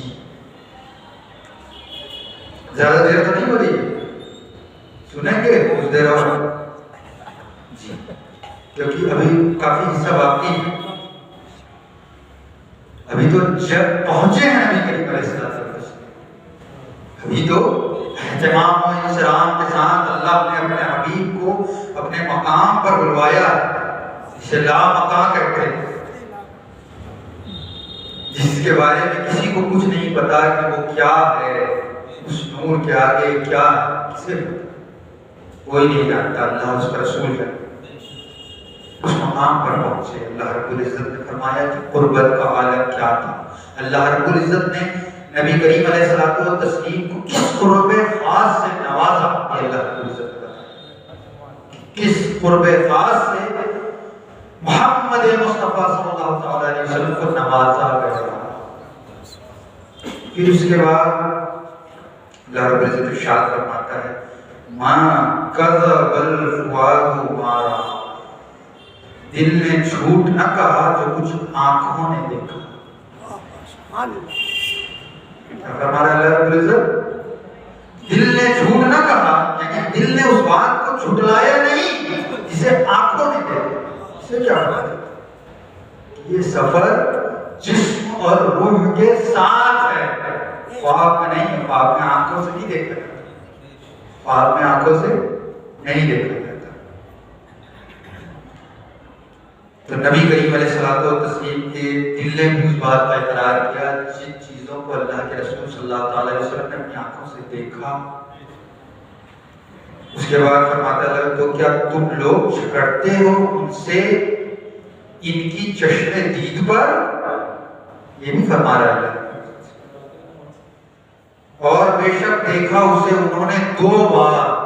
زیادہ دیر تو نہیں ہو رہی سنیں گے کچھ دیر اور جی کیونکہ ابھی کافی حصہ باقی ہے. ابھی تو جب پہنچے ہیں نبی کریم علیہ السلام ابھی تو اہتمام و احترام کے ساتھ اللہ نے اپنے حبیب کو اپنے مقام پر بلوایا جسے لا مقام کہتے ہیں جس کے بارے میں کسی کو کچھ نہیں پتا کہ وہ کیا ہے اس نور کے آگے کیا ہے کسے کوئی نہیں جانتا. اللہ اس کا رسول ہے. اس مقام پر پہنچے. اللہ رب العزت نے فرمایا کہ قربت کا عالم کیا تھا. اللہ رب العزت نے نبی کریم علیہ الصلوۃ والتسلیم کو کس قرب خاص سے نوازا. یہ اللہ رب العزت نے کس قرب خاص سے محمد مصطفیٰ صلی اللہ علیہ وسلم کو نوازا گیا. پھر اس کے بعد اللہ رب العزت ارشاد فرماتا ہے ما کذب الفؤاد ما رأى. دل نے جھوٹ نہ کہا جو کچھ آنکھوں نے دیکھا. فرما رہا اللہ رب العزت دل نے جھوٹ نہ کہا یعنی دل نے اس بات کو جھٹلایا نہیں جسے آنکھوں نے دیکھا. اس سے کیا بات ہے یہ سفر جسم اور روح کے ساتھ ہے. خواب میں نہیں. خواب میں آنکھوں سے نہیں دیکھا خواب میں آنکھوں سے نہیں دیکھا جاتا. تو نبی کریم علیہ الصلوۃ والتسلیم کے دل نے بھی اس بات کا اقرار کیا جن چیزوں کو اللہ کے رسول صلی اللہ علیہ وسلم نے اپنی آنکھوں سے دیکھا. اس کے بعد فرماتا ہے تو کیا تم لوگ جھگڑتے ہو ان سے ان کی چشم دید پر. یہ بھی فرما رہا ہے اور بے شک دیکھا اسے انہوں نے 2 بار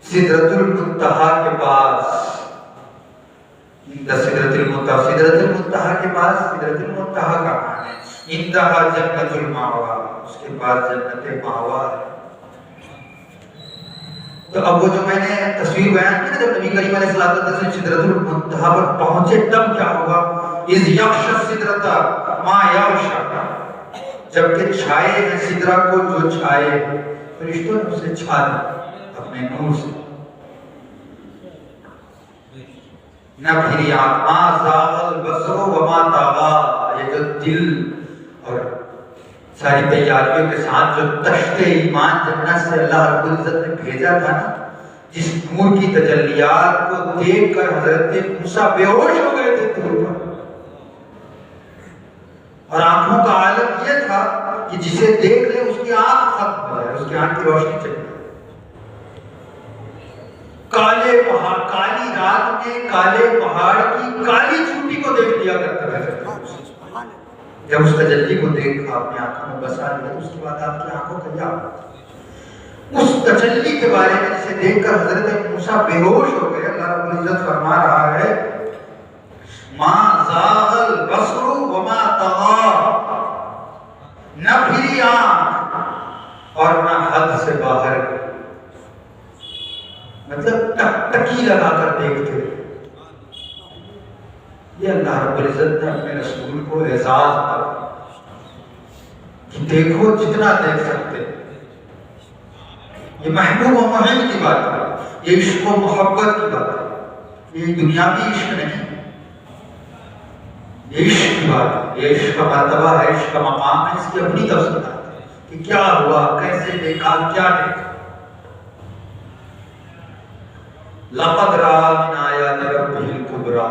سدرۃ المنتہا کے پاس. سدرۃ المنتہا کے پاس سدرۃ المنتہا کا معنی ہے انتہا جنت الماوا. اس کے بعد جنت ماوا ہے. تو اب وہ جو میں نے تصویر بیان کی نا جب نبی کریم علیہ الصلوۃ والسلام سدرۃ المنتہا پر پہنچے تب کیا ہوگا. اذ یغشی السدرۃ ما یغشی. جب کہ چھائے ہیں سدرہ کو جو چھائے فرشتوں نے اسے چھا دیا اپنے نور سے. نہ پھر ما زاغ البصر وما طغى. یہ جو دل اور ساری تیاریوں کے ساتھ جو تشت ایمان جنت سے اللہ رب العزت نے بھیجا تھا نا جس نور کی تجلیات کو دیکھ کر حضرت موسیٰ بے ہوش ہو گئے تھے طور پر، اور آنکھوں کا عالم یہ تھا کہ جسے دیکھ لے اس کی آنکھ ختم ہو جائے، اس کی آنکھ کی روشنی چلی جائے۔ کالے پہاڑ، کالی رات میں کالے پہاڑ کی کالی چوٹی کو دیکھ لیا کرتا ہے۔ جب اس تجلی کو دیکھ اپنی آنکھوں میں بسا لیا، اس کے بعد آپ کی آنکھوں کا کیا اس تجلی کے بارے میں جسے دیکھ کر حضرت موسیٰ بے ہوش ہو گئے۔ اللہ رب العزت فرما رہا ہے ما زاغ البصر وما طغى، نہ پھری آنکھ اور نہ حد سے باہر گئی، مطلب ٹکی لگا کر دیکھتے۔ یہ اللہ رب العزت نے اپنے رسول کو اعزاز دیا کہ دیکھو جتنا دیکھ سکتے۔ یہ محبوب و محب کی بات ہے، یہ عشق و محبت کی بات ہے، یہ دنیاوی عشق نہیں، یہ عشق کی بات ہے، یہ عشق کا مرتبہ ہے، عشق کا مقام ہے۔ اس کی اپنی تفصیلات ہے کہ کیا ہوا، کیسے دیکھا، کیا دیکھا۔ لقد رأى من آیات ربہ الکبریٰ،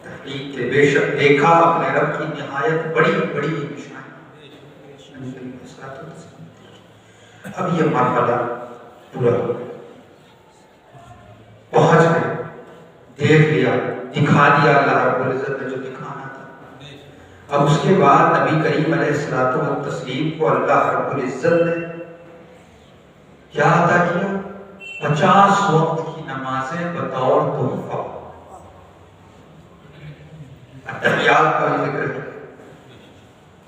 تحقیق کے بے شک دیکھا اپنے رب کی نہایت بڑی بڑی نشانی۔ اب یہ مرحلہ پورا ہو گیا، پہنچ گئے، دیکھ لیا، دکھا دیا اللہ رب العزت نے جو دکھانا تھا۔ اب اس کے بعد نبی کریم علیہ الصلوۃ والتسلیم کو اللہ رب العزت نے کیا عطا کیا؟ 50 وقت کی نمازیں بطور تحفہ۔ التحیات کا ذکر ہے،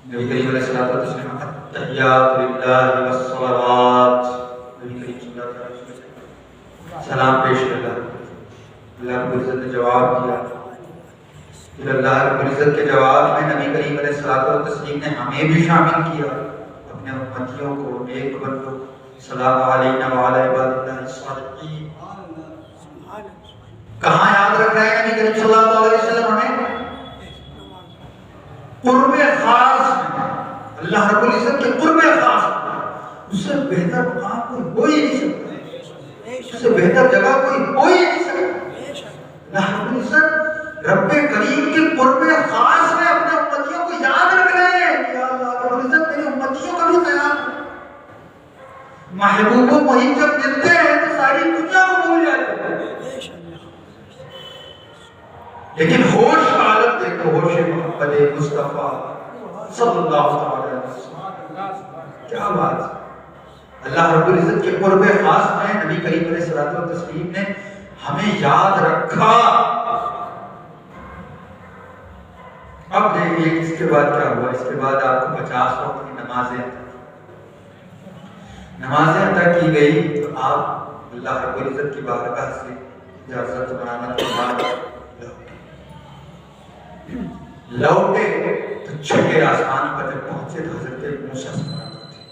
نبی کریم علیہ الصلوۃ والتسلیم التحیات للہ والصلوات، نبی کریم صلی اللہ علیہ وسلم سلام پیش کیا۔ اللہ رب العزت نے جواب دیا، پھر اللہ رب العزت کے جواب میں نبی کریم علیہ الصلوۃ والتسلیم نے ہمیں بھی شامل کیا، اپنے امتیوں کو، نیک بندوں کو۔ سلام علینا وعلی عباد اللہ الصالحین۔ کہاں یاد رکھ رہے ہیں نبی کریم صلی اللہ علیہ وسلم ہمیں؟ قرب خاص میں، اللہ رب العزت کے قرب خاص میں۔ اس سے بہتر مقام کوئی ہو ہی نہیں سکتا، اس سے بہتر جگہ کوئی ہو ہی نہیں سکتا۔ اللہ رب العزت رب کریم کے قرب خاص میں اپنے امتیوں کو یاد رکھ رہے ہیں کہ اللہ رب العزت میری امتیوں کا بھی خیال ہے۔ محبوب و محب جب ملتے ہیں تو ساری دنیا کو بھول جاتے ہیں، لیکن ہوش کا عالم دیکھو، ہوش محمد مصطفیٰ صلی اللہ علیہ وسلم، کیا بات ہے۔ اللہ رب العزت کے قرب خاص میں نبی کریم علیہ الصلوۃ والتسلیم نے ہمیں یاد رکھا۔ اب دیکھیے اس کے بعد کیا ہوا۔ اس کے بعد آپ کو 50 وقت کی نمازیں عطا کی گئی، تو آپ اللہ رب العزت کی بارگاہ سے اجازت منامت کے بعد لوٹے تو چھٹے آسمان پر جب پہنچے تو حضرت موسیٰ سے ملاقات تھی۔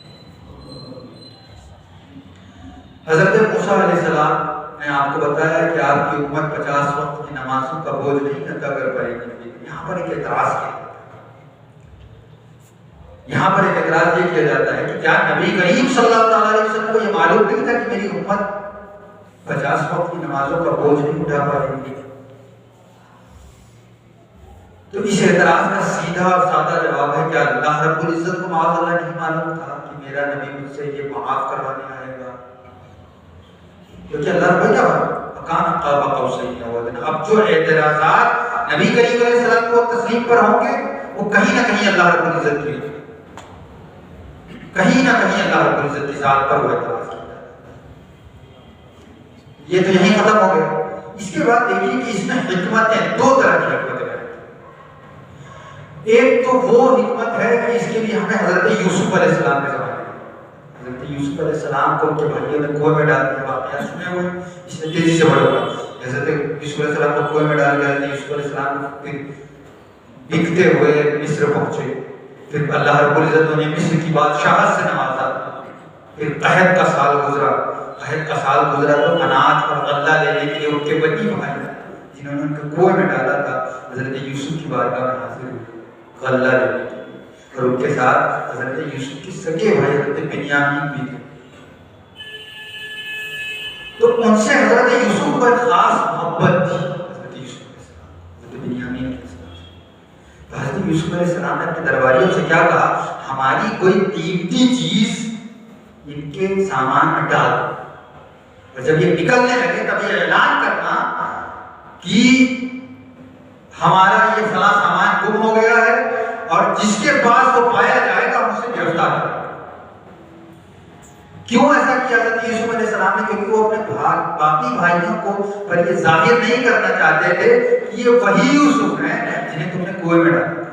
حضرت موسیٰ علیہ السلام نے آپ کو بتایا کہ آپ کی امت 50 وقت کی نمازوں کا بوجھ نہیں ادا کر پائے گی۔ یہاں پر ایک اعتراض کیا جاتا ہے، یہاں پر ایک اعتراض یہ کیا جاتا ہے کہ کیا نبی کریم صلی اللہ علیہ وسلم کو یہ معلوم نہیں تھا کہ میری امت 50 وقت کی نمازوں کا بوجھ نہیں اٹھا پائے گی؟ تو اس اعتراض کا سیدھا اور سادہ جواب ہے کہ اللہ رب العزت کو معاذ اللہ نہیں معلوم تھا کہ میرا نبی مجھ سے یہ معاف کروانے آئے گا؟ کیونکہ اللہ رب کیا مکان قاب قوسین او ادنی۔ اب جو اعتراضات نبی کریم علیہ السلام کو تسلیم پر ہوں گے وہ کہیں نہ کہیں اللہ رب العزت کی، کہیں نہ کہیں اللہ رب العزت کی ذات پر وہ اعتراض کیا۔ یہ تو یہیں ختم ہو گیا۔ اس کے بعد دیکھیے کہ اس میں حکمتیں، دو طرح کی حکمتیں ہیں۔ ایک تو وہ حکمت ہے کہ اس کے لیے ہمیں حضرت یوسف علیہ السلام کے زمانے میں، حضرت یوسف علیہ السلام کو ان کے بھائیوں نے کنویں میں ڈال دیا، واقعات سنے ہوئے، اس میں تیزی سے بڑھے گا۔ حضرت یوسف علیہ السلام کو کنویں میں ڈال دیا، حضرت یوسف علیہ السلام پھر بکتے ہوئے مصر پہنچے، پھر اللہ رب العزت نے مصر کی بادشاہت سے نوازا، پھر قحط کا سال گزرا، قحط کا سال گزرا تو اناج اور غلہ لینے کے لیے ان کے بنی بھائی جنہوں نے ان کو کنویں میں ڈالا تھا حضرت یوسف کی بارگاہ میں حاضر ہوئے غلہ لینے کے لیے، اور ان کے ساتھ حضرت یوسف کے سگے بھائی حضرت بنیامین بھی تھے۔ تو ان سے حضرت یوسف کو ایک خاص محبت تھی، حضرت یوسف علیہ السلام، حضرت بنیامین علیہ السلام سے۔ تو حضرت یوسف علیہ السلام نے اپنے درباریوں سے کیا کہا، ہماری کوئی قیمتی چیز ان کے سامان میں ڈال دو، اور جب یہ نکلنے لگے تب یہ اعلان کرنا کہ ہمارا یہ فلاں سامان گم ہو گیا ہے، اور جس کے پاس وہ پایا جائے گا ہم اسے گرفتار کریں۔ کیوں ایسا کیا حضرت یوسف علیہ السلام نے؟ کیونکہ وہ اپنے باقی بھائیوں کو پر یہ ظاہر نہیں کرنا چاہتے تھے کہ یہ وہی یوسف ہیں جنہیں تم نے کنویں میں ڈالا،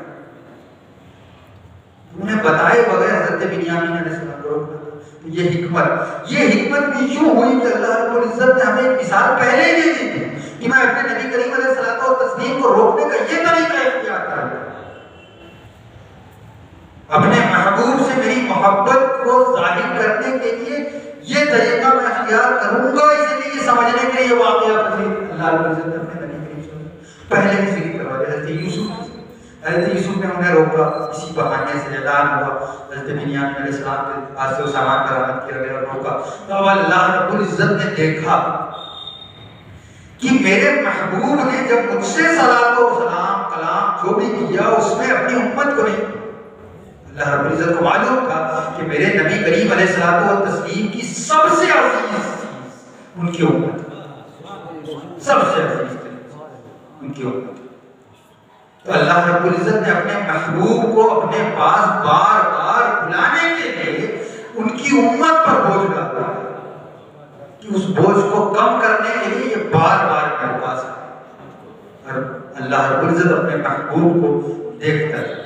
انہیں بتائے بغیر حضرت بنیامین علیہ السلام کو روکنا۔ یہ حکمت بھی یوں ہوئی کہ اللہ رب العزت نے ہمیں ایک مثال پہلے ہی دے دی تھی کہ میں اپنے نبی کریم علیہ الصلوۃ والتسلیم کو روکنے کا یہ طریقہ اختیار کروں، اپنے محبوب سے میری محبت کو ظاہر کرنے کے لیے یہ طریقہ میں اختیار کروں گا، اسی لیے یہ سمجھنے کے لیے یہ واقعہ اللہ رب العزت نے اپنے نبی کریم صلی اللہ علیہ وسلم پہلے ہی ذکر کروا دیا۔ حضرت یوسف نے انہیں روکا، اسی بہانے سے اعلان ہوا، حضرت بنیامین علیہ السلام کے پاس سے وہ سامان برآمد کیا گیا اور روکا۔ تو اب اللہ رب العزت نے دیکھا کہ میرے محبوب نے جب مجھ سے صلاۃ و سلام کلام جو بھی کیا اس میں اپنی امت کو نہیں، اللہ رب العزت کو معلوم تھا کہ میرے نبی کریم علیہ الصلوۃ والتسلیم کی سب سے عزیز چیز ان کی امت، سب سے عزیز چیز ان کی امت۔ تو اللہ رب العزت نے اپنے محبوب کو اپنے پاس بار بار بلانے کے لیے ان کی امت پر بوجھ ڈالا کہ اس بوجھ کو کم کرنے کے لیے یہ بار بار میرے پاس آئے۔ اور اللہ رب العزت اپنے محبوب کو دیکھتا ہے،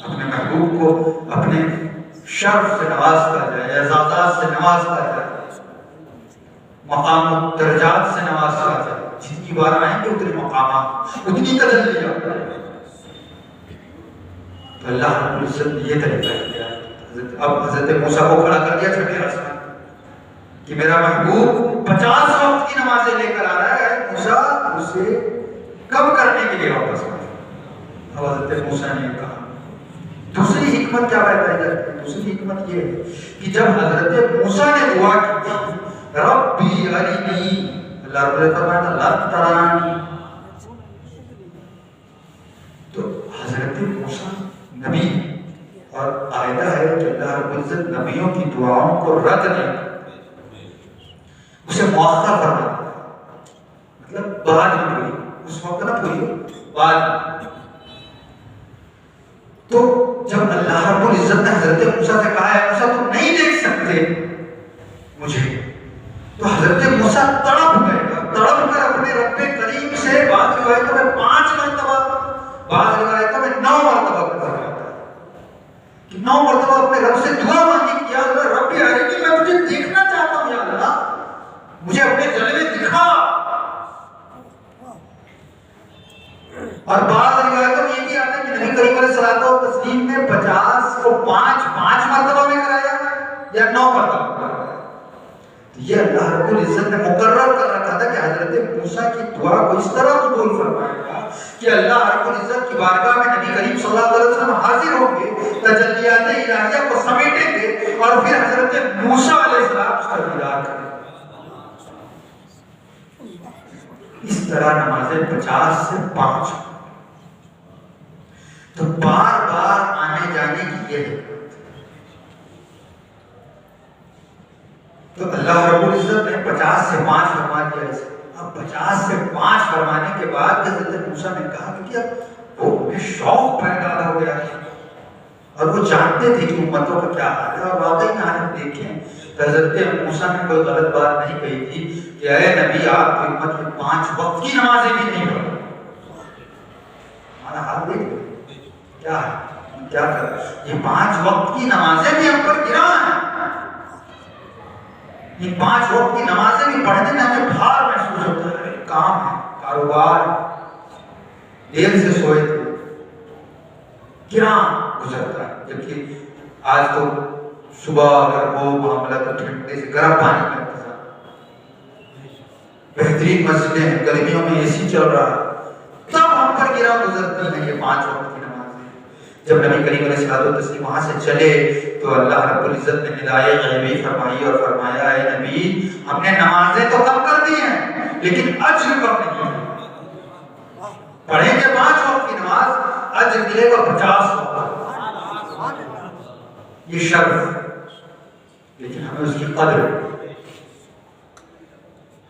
اپنے محبوب کو اپنے شرف سے نوازتا جائے، اعزازات سے نوازتا جائے، مقام و درجات سے نوازتا جائے، جتنی بار آئیں گے اتنے مقامات، اتنی تجلیات۔ تو اللہ رب العزت نے یہ طریقہ کیا، اب حضرت موسیٰ کو کھڑا کر دیا چھٹے آسمان کہ میرا محبوب 50 وقت کی نمازیں لے کر آ رہا ہے، موسیٰ اسے کم کرنے کے لیے واپس آ۔ اب حضرت موسیٰ نے کہا، دوسری حکمت کیا بتائی جاتی ہے؟ دوسری حکمت یہ ہے کہ جب حضرت موسیٰ نے دعا کی تھی ربی ارنی، اللہ رب العزت فرمایا لن ترانی، تو حضرت موسیٰ نبی اور قاعدہ ہے کہ اللہ رب العزت نبیوں کی دعاؤں کو رد نہیں کرتے، اسے مؤخر فرماتا ہے، مطلب بعد میں پوری، اس وقت نہ پوری، بعد میں۔ تو جب اللہ رب العزت نے حضرت موسیٰ سے کہا ہے موسیٰ تم نہیں دیکھ سکتے مجھے، تو حضرت موسیٰ تڑپ گئے، تڑپ کر اپنے رب کریم سے بعض روایتوں میں 5 مرتبہ، بعض روایتوں میں 9 مرتبہ کہا جاتا ہے کہ 9 مرتبہ اپنے رب سے دعا مانگی کہ یا اللہ رب ارنی، میں تجھے دیکھنا چاہتا ہوں، یا اللہ مجھے اپنے جلوے دکھا۔ اور بعض روایتوں میں یہ بھی آتا ہے کہ نبی کریم علیہ الصلوۃ والتسلیم نے 50 کو 5 مرتبہ میں کرایا یا 9 مرتبہ۔ یہ اللہ رب العزت نے مقرر کر رکھا تھا کہ حضرت موسیٰ کی دعا کو اس طرح قبول فرمائے گا کہ اللہ رب العزت کی بارگاہ میں نبی کریم صلی اللہ علیہ وسلم حاضر ہوں گے، تجلیات الہیہ کو سمیٹیں گے اور پھر حضرت موسیٰ علیہ السلام اس کا دیدار کریں گے۔ اس طرح نمازیں 50 سے 5، تو بار بار آنے جانے کی یہ حکمت۔ تو اللہ رب العزت نے 50 سے 5 فرما دیا اسے۔ اب 50 سے 5 فرمانے کے بعد حضرت موسیٰ نے کہا کہ اب وہ انہیں شوق پیدا ہو گیا اور وہ جانتے تھے کہ امتوں کا کیا حال ہے، اور واقعی میں آج ہم دیکھیں تو حضرت موسیٰ نے کوئی غلط بات نہیں کہی تھی کہ اے نبی آپ کی امت میں 5 وقت کی نمازیں بھی نہیں پڑھو۔ ہمارا حال دیکھ کیا ہے، کیا کر یہ 5 وقت کی نمازیں بھی ہم پر گرا ہیں، یہ 5 وقت کی نمازیں بھی پڑھنے میں ہمیں بھار محسوس ہوتا ہے، کام ہے، کاروبار، دیر سے سوئے تھے، کیا گزرتا ہے۔ جبکہ آج تو صبح اگر وہ معاملہ تو ٹھنڈے سے گرم پانی میں انتظام، بہترین مسجدیں ہیں، گرمیوں میں اے سی چل رہا ہے، تب ہم پر گرا گزرتی ہیں یہ 5 وقت کی نمازیں۔ جب نبی کریم علیہ الصلوۃ والتسلیم وہاں سے چلے تو اللہ رب العزت نے ندائے غیبی فرمائی اور فرمایا اے نبی ہم نے نمازیں تو کم کر دی ہیں لیکن اجر کم نہیں ہے. پڑھیں گے 5 وقت کی نماز اجر ملے گا 50 وقت. یہ شرف لیکن ہمیں اس کی قدر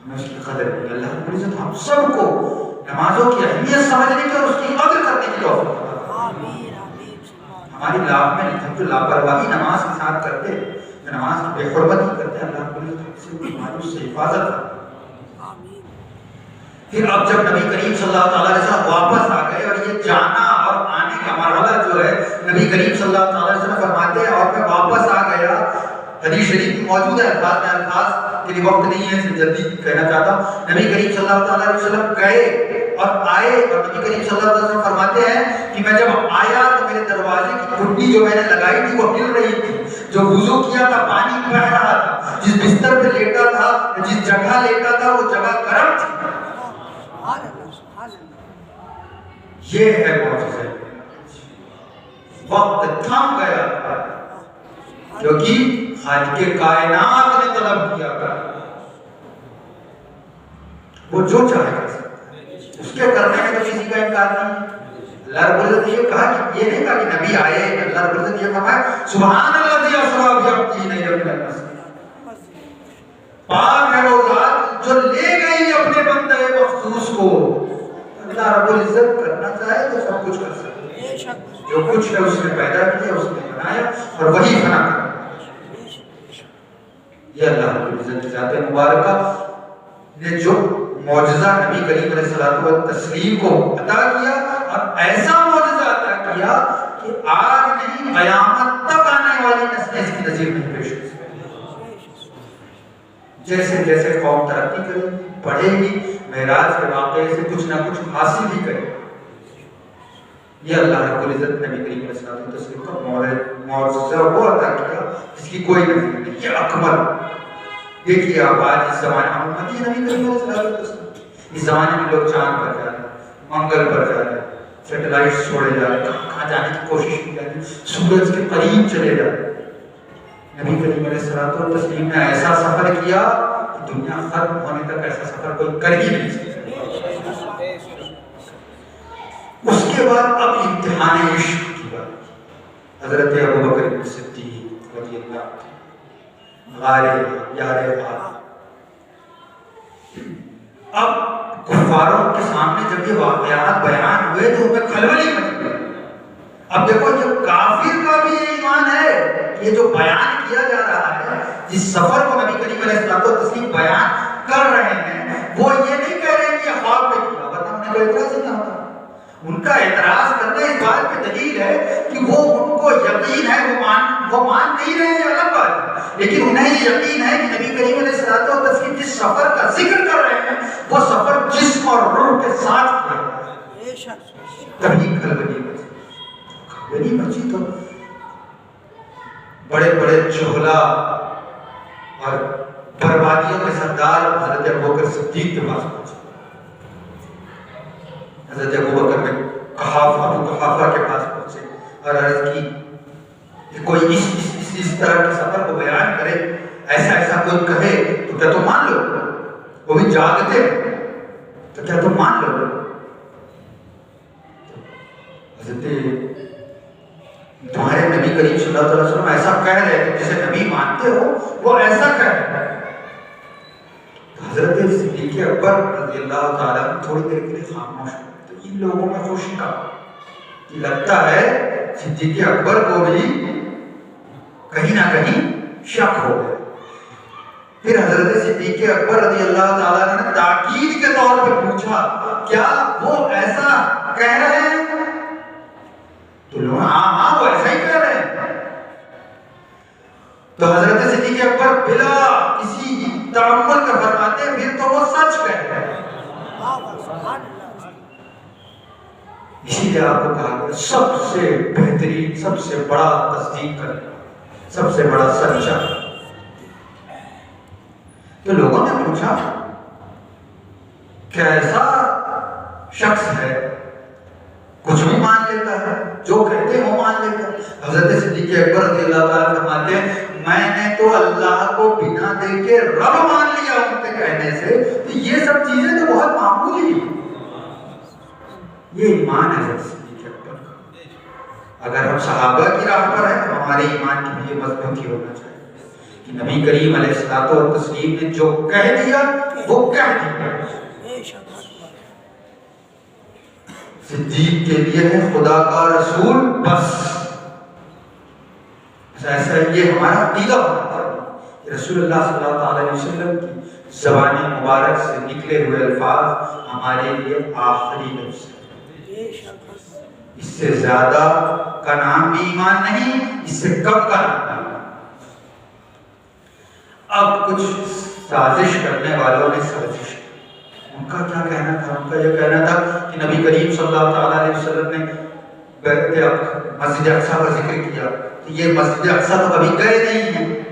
اللہ رب العزت ہم سب کو نمازوں کی اہمیت سمجھنے کی اور اس کی قدر کرنے کی توفیق عطا. ہماری ہم جو لاپرواہی نماز کے ساتھ کرتے جو نماز کی بے حرمتی کرتے اللہ رب العزت سے بیماریوں سے حفاظت کرتے. پھر اب جب نبی کریم صلی اللہ علیہ وسلم واپس آ گئے اور یہ جانا اور آنے کا مرحلہ جو ہے نبی کریم صلی اللہ علیہ وسلم فرماتے ہیں اور میں واپس آ گیا. حدیث شریف میں موجود ہے الفاظ کے لیے وقت نہیں ہے، جلدی کہنا چاہتا ہوں. نبی کریم صلی اللہ علیہ وسلم گئے اور آئے اور نبی کریم صلی اللہ علیہ وسلم فرماتے ہیں کہ میں جب آیا تو میرے دروازے کی کنڈی جو میں نے لگائی تھی وہ ہل رہی تھی. جو وضو کیا تھا پانی بہ رہا تھا. جس بستر پہ لیٹا تھا جس جگہ لیٹا تھا وہ جگہ گرم تھی. یہ ہے معجزہ. وقت تھم گیا کیونکہ خالق کائنات نے طلب کیا تھا. وہ جو چاہے کر سکتا ہے، اس کے کرنے میں تو کسی کا انکار نہیں. اللہ رب العزت نے یہ کہا کہ یہ نہیں کہا کہ نبی آئے. اللہ رب العزت یہ فرمایا سبحان الذی اسری بعبدہ لیلا من المسجد. پاک ہے وہ ذات جو لے گئی اپنے بندے مخصوص کو. اللہ رب العزت کرنا چاہے تو سب کچھ کر سکتے ہیں. جو کچھ ہے اس نے پیدا کیا، اس نے بنایا اور وہی فنا کرنا. یہ اللہ رب العزت کی ذات مبارکہ نے جو معجزہ نبی کریم علیہ الصلوۃ والتسلیم کو عطا کیا اور ایسا معجزہ عطا کیا کہ آج نہیں قیامت تک آنے والی نسلیں اس کی نظیر نہیں پیش کر سکتی. جیسے جیسے قوم ترقی کرے گی، پڑھے گی، معراج کے واقعے سے کچھ نہ کچھ حاصل ہی کرے. یہ اللہ رب العزت نبی کریم علیہ الصلوۃ والتسلیم کا معجزہ وہ عطا کیا جس کی کوئی نظیر نہیں. یہ اکبر. دیکھیے آپ آج اس زمانے میں امتی نبی کریم علیہ الصلوۃ والتسلیم اس زمانے میں لوگ چاند پر جا رہے ہیں، منگل پر جا رہے ہیں، سیٹلائٹ چھوڑے جا رہے ہیں، کہاں جانے کی کوشش کی جا رہی ہے، سورج کے قریب چلے جا رہے ہیں. نبی کریم علیہ الصلوۃ والتسلیم نے ایسا سفر کیا کہ دنیا ختم ہونے تک ایسا سفر کوئی کر ہی نہیں سکتا. اس کے بعد اب امتحان عشق کی بات. حضرت ابوبکر صدیق رضی اللہ عنہ غارے یارے غار. اب کفاروں کے سامنے جب یہ واقعات بیان ہوئے تو ان میں کھلبلی مچ گئی. اب دیکھو یہ کافر کا بھی یہ ایمان ہے، یہ جو بیان کیا جا رہا ہے، جس سفر کو نبی کریم علیہ الصلوۃ والتسلیم بیان کر رہے ہیں، وہ یہ نہیں کہہ رہے کہ یہ خواب میں کیا، ورنہ انہیں کوئی اعتراض نہیں ہوتا. ان کا اعتراض کرنا اس بات پہ دلیل ہے کہ وہ ان کو یقین ہے، وہ مان نہیں رہے، یہ الگ بات ہے، لیکن انہیں یہ یقین ہے کہ نبی کریم علیہ الصلوۃ والتسلیم جس سفر کا ذکر کر رہے ہیں وہ سفر جسم اور روح کے ساتھ ہے. کبھی کھلبلی مچی تو بڑے بڑے چہلا اور بربادیوں کے سردار حضرت ابوبکر صدیق کے پاس پہنچے. حضرت ابوبکر میں ابو قحافہ کے پاس پہنچے اور عرض کی کہ کوئی اس طرح کے سفر کو بیان کرے، ایسا کوئی کہے تو کیا تم مان لو؟ وہ بھی جاگتے تو کیا تم مان لو؟ حضرت تمہارے نبی کریم صلی اللہ علیہ وسلم ایسا کہہ رہے ہیں، جسے نبی مانتے ہو وہ ایسا کہہ رہے ہیں. حضرت صدیق اکبر رضی اللہ تعالیٰ تھوڑی دیر کے لیے خاموش ہوئے. تو ان لوگوں میں خوشی کا لگتا ہے صدیق اکبر کو بھی کہیں نہ کہیں شک ہو گیا. پھر حضرت صدیق اکبر رضی اللہ تعالیٰ نے تاکید کے طور پہ پوچھا کیا وہ ایسا کہہ رہے ہیں؟ تو لوگ ہاں وہ ایسا ہی کہہ رہے ہیں. تو حضرت صدیق اکبر بلا کسی تعمل کا فرماتے ہیں پھر تو وہ سچ کہہ رہے ہیں. اسی لیے آپ کو کہا گیا سب سے بہترین، سب سے بڑا تصدیق کرنا، سب سے بڑا سچا. تو لوگوں نے پوچھا کیسا شخص ہے، کچھ بھی مان لیتا ہے، جو کہتے ہیں وہ مان لیتا ہے۔ حضرت صدیق اکبر رضی اللہ تعالیٰ فرماتے ہیں میں نے تو اللہ کو بنا دیکھے رب مان لیا ان کے کہنے سے، تو یہ سب چیزیں تو بہت معمولی ہیں۔ یہ ایمان ہے حضرت صدیق اکبر کا۔ اگر ہم صحابہ کی راہ پر ہیں تو ہمارے ایمان کی بھی یہ مضبوطی ہونا چاہیے کہ نبی کریم علیہ الصلوۃ والتسلیم نے جو کہہ دیا وہ کہہ دیا۔ صدیق کے لیے ہے خدا کا رسول بس، ایسا یہ ہمارا عقیدہ ہونا چاہیے کہ رسول اللہ صلی اللہ علیہ وسلم کی زبان مبارک سے نکلے ہوئے الفاظ ہمارے لیے آخری لفظ ہے۔ اس سے زیادہ کا نام بھی ایمان نہیں، اس سے کم کا نام بھی۔ اب کچھ سازش کرنے والوں نے سازش، ان کا کیا کہنا تھا؟ ان کا یہ کہنا تھا کہ نبی کریم صلی اللہ علیہ وسلم نے مسجد اقصیٰ کا ذکر کیا کہ یہ مسجد اقصیٰ تو کبھی گئے نہیں ہیں۔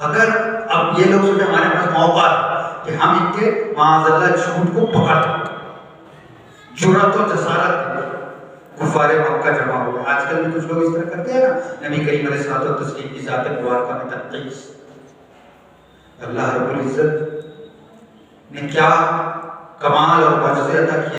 اگر اب یہ لوگ سوچے ہمارے پاس موقع ہے کہ ہم ان کے معاذ اللہ جھوٹ کو پکڑ دیں، جرأت و جسارت کفار مکہ جمع ہوئے۔ آج کل بھی کچھ لوگ اس طرح کرتے ہیں نا، نبی کریم علیہ الصلوۃ والتسلیم کی ذات مبارکہ میں تنقیص۔ اللہ رب العزت نے کیا کمال اور معجزے عطا کیے۔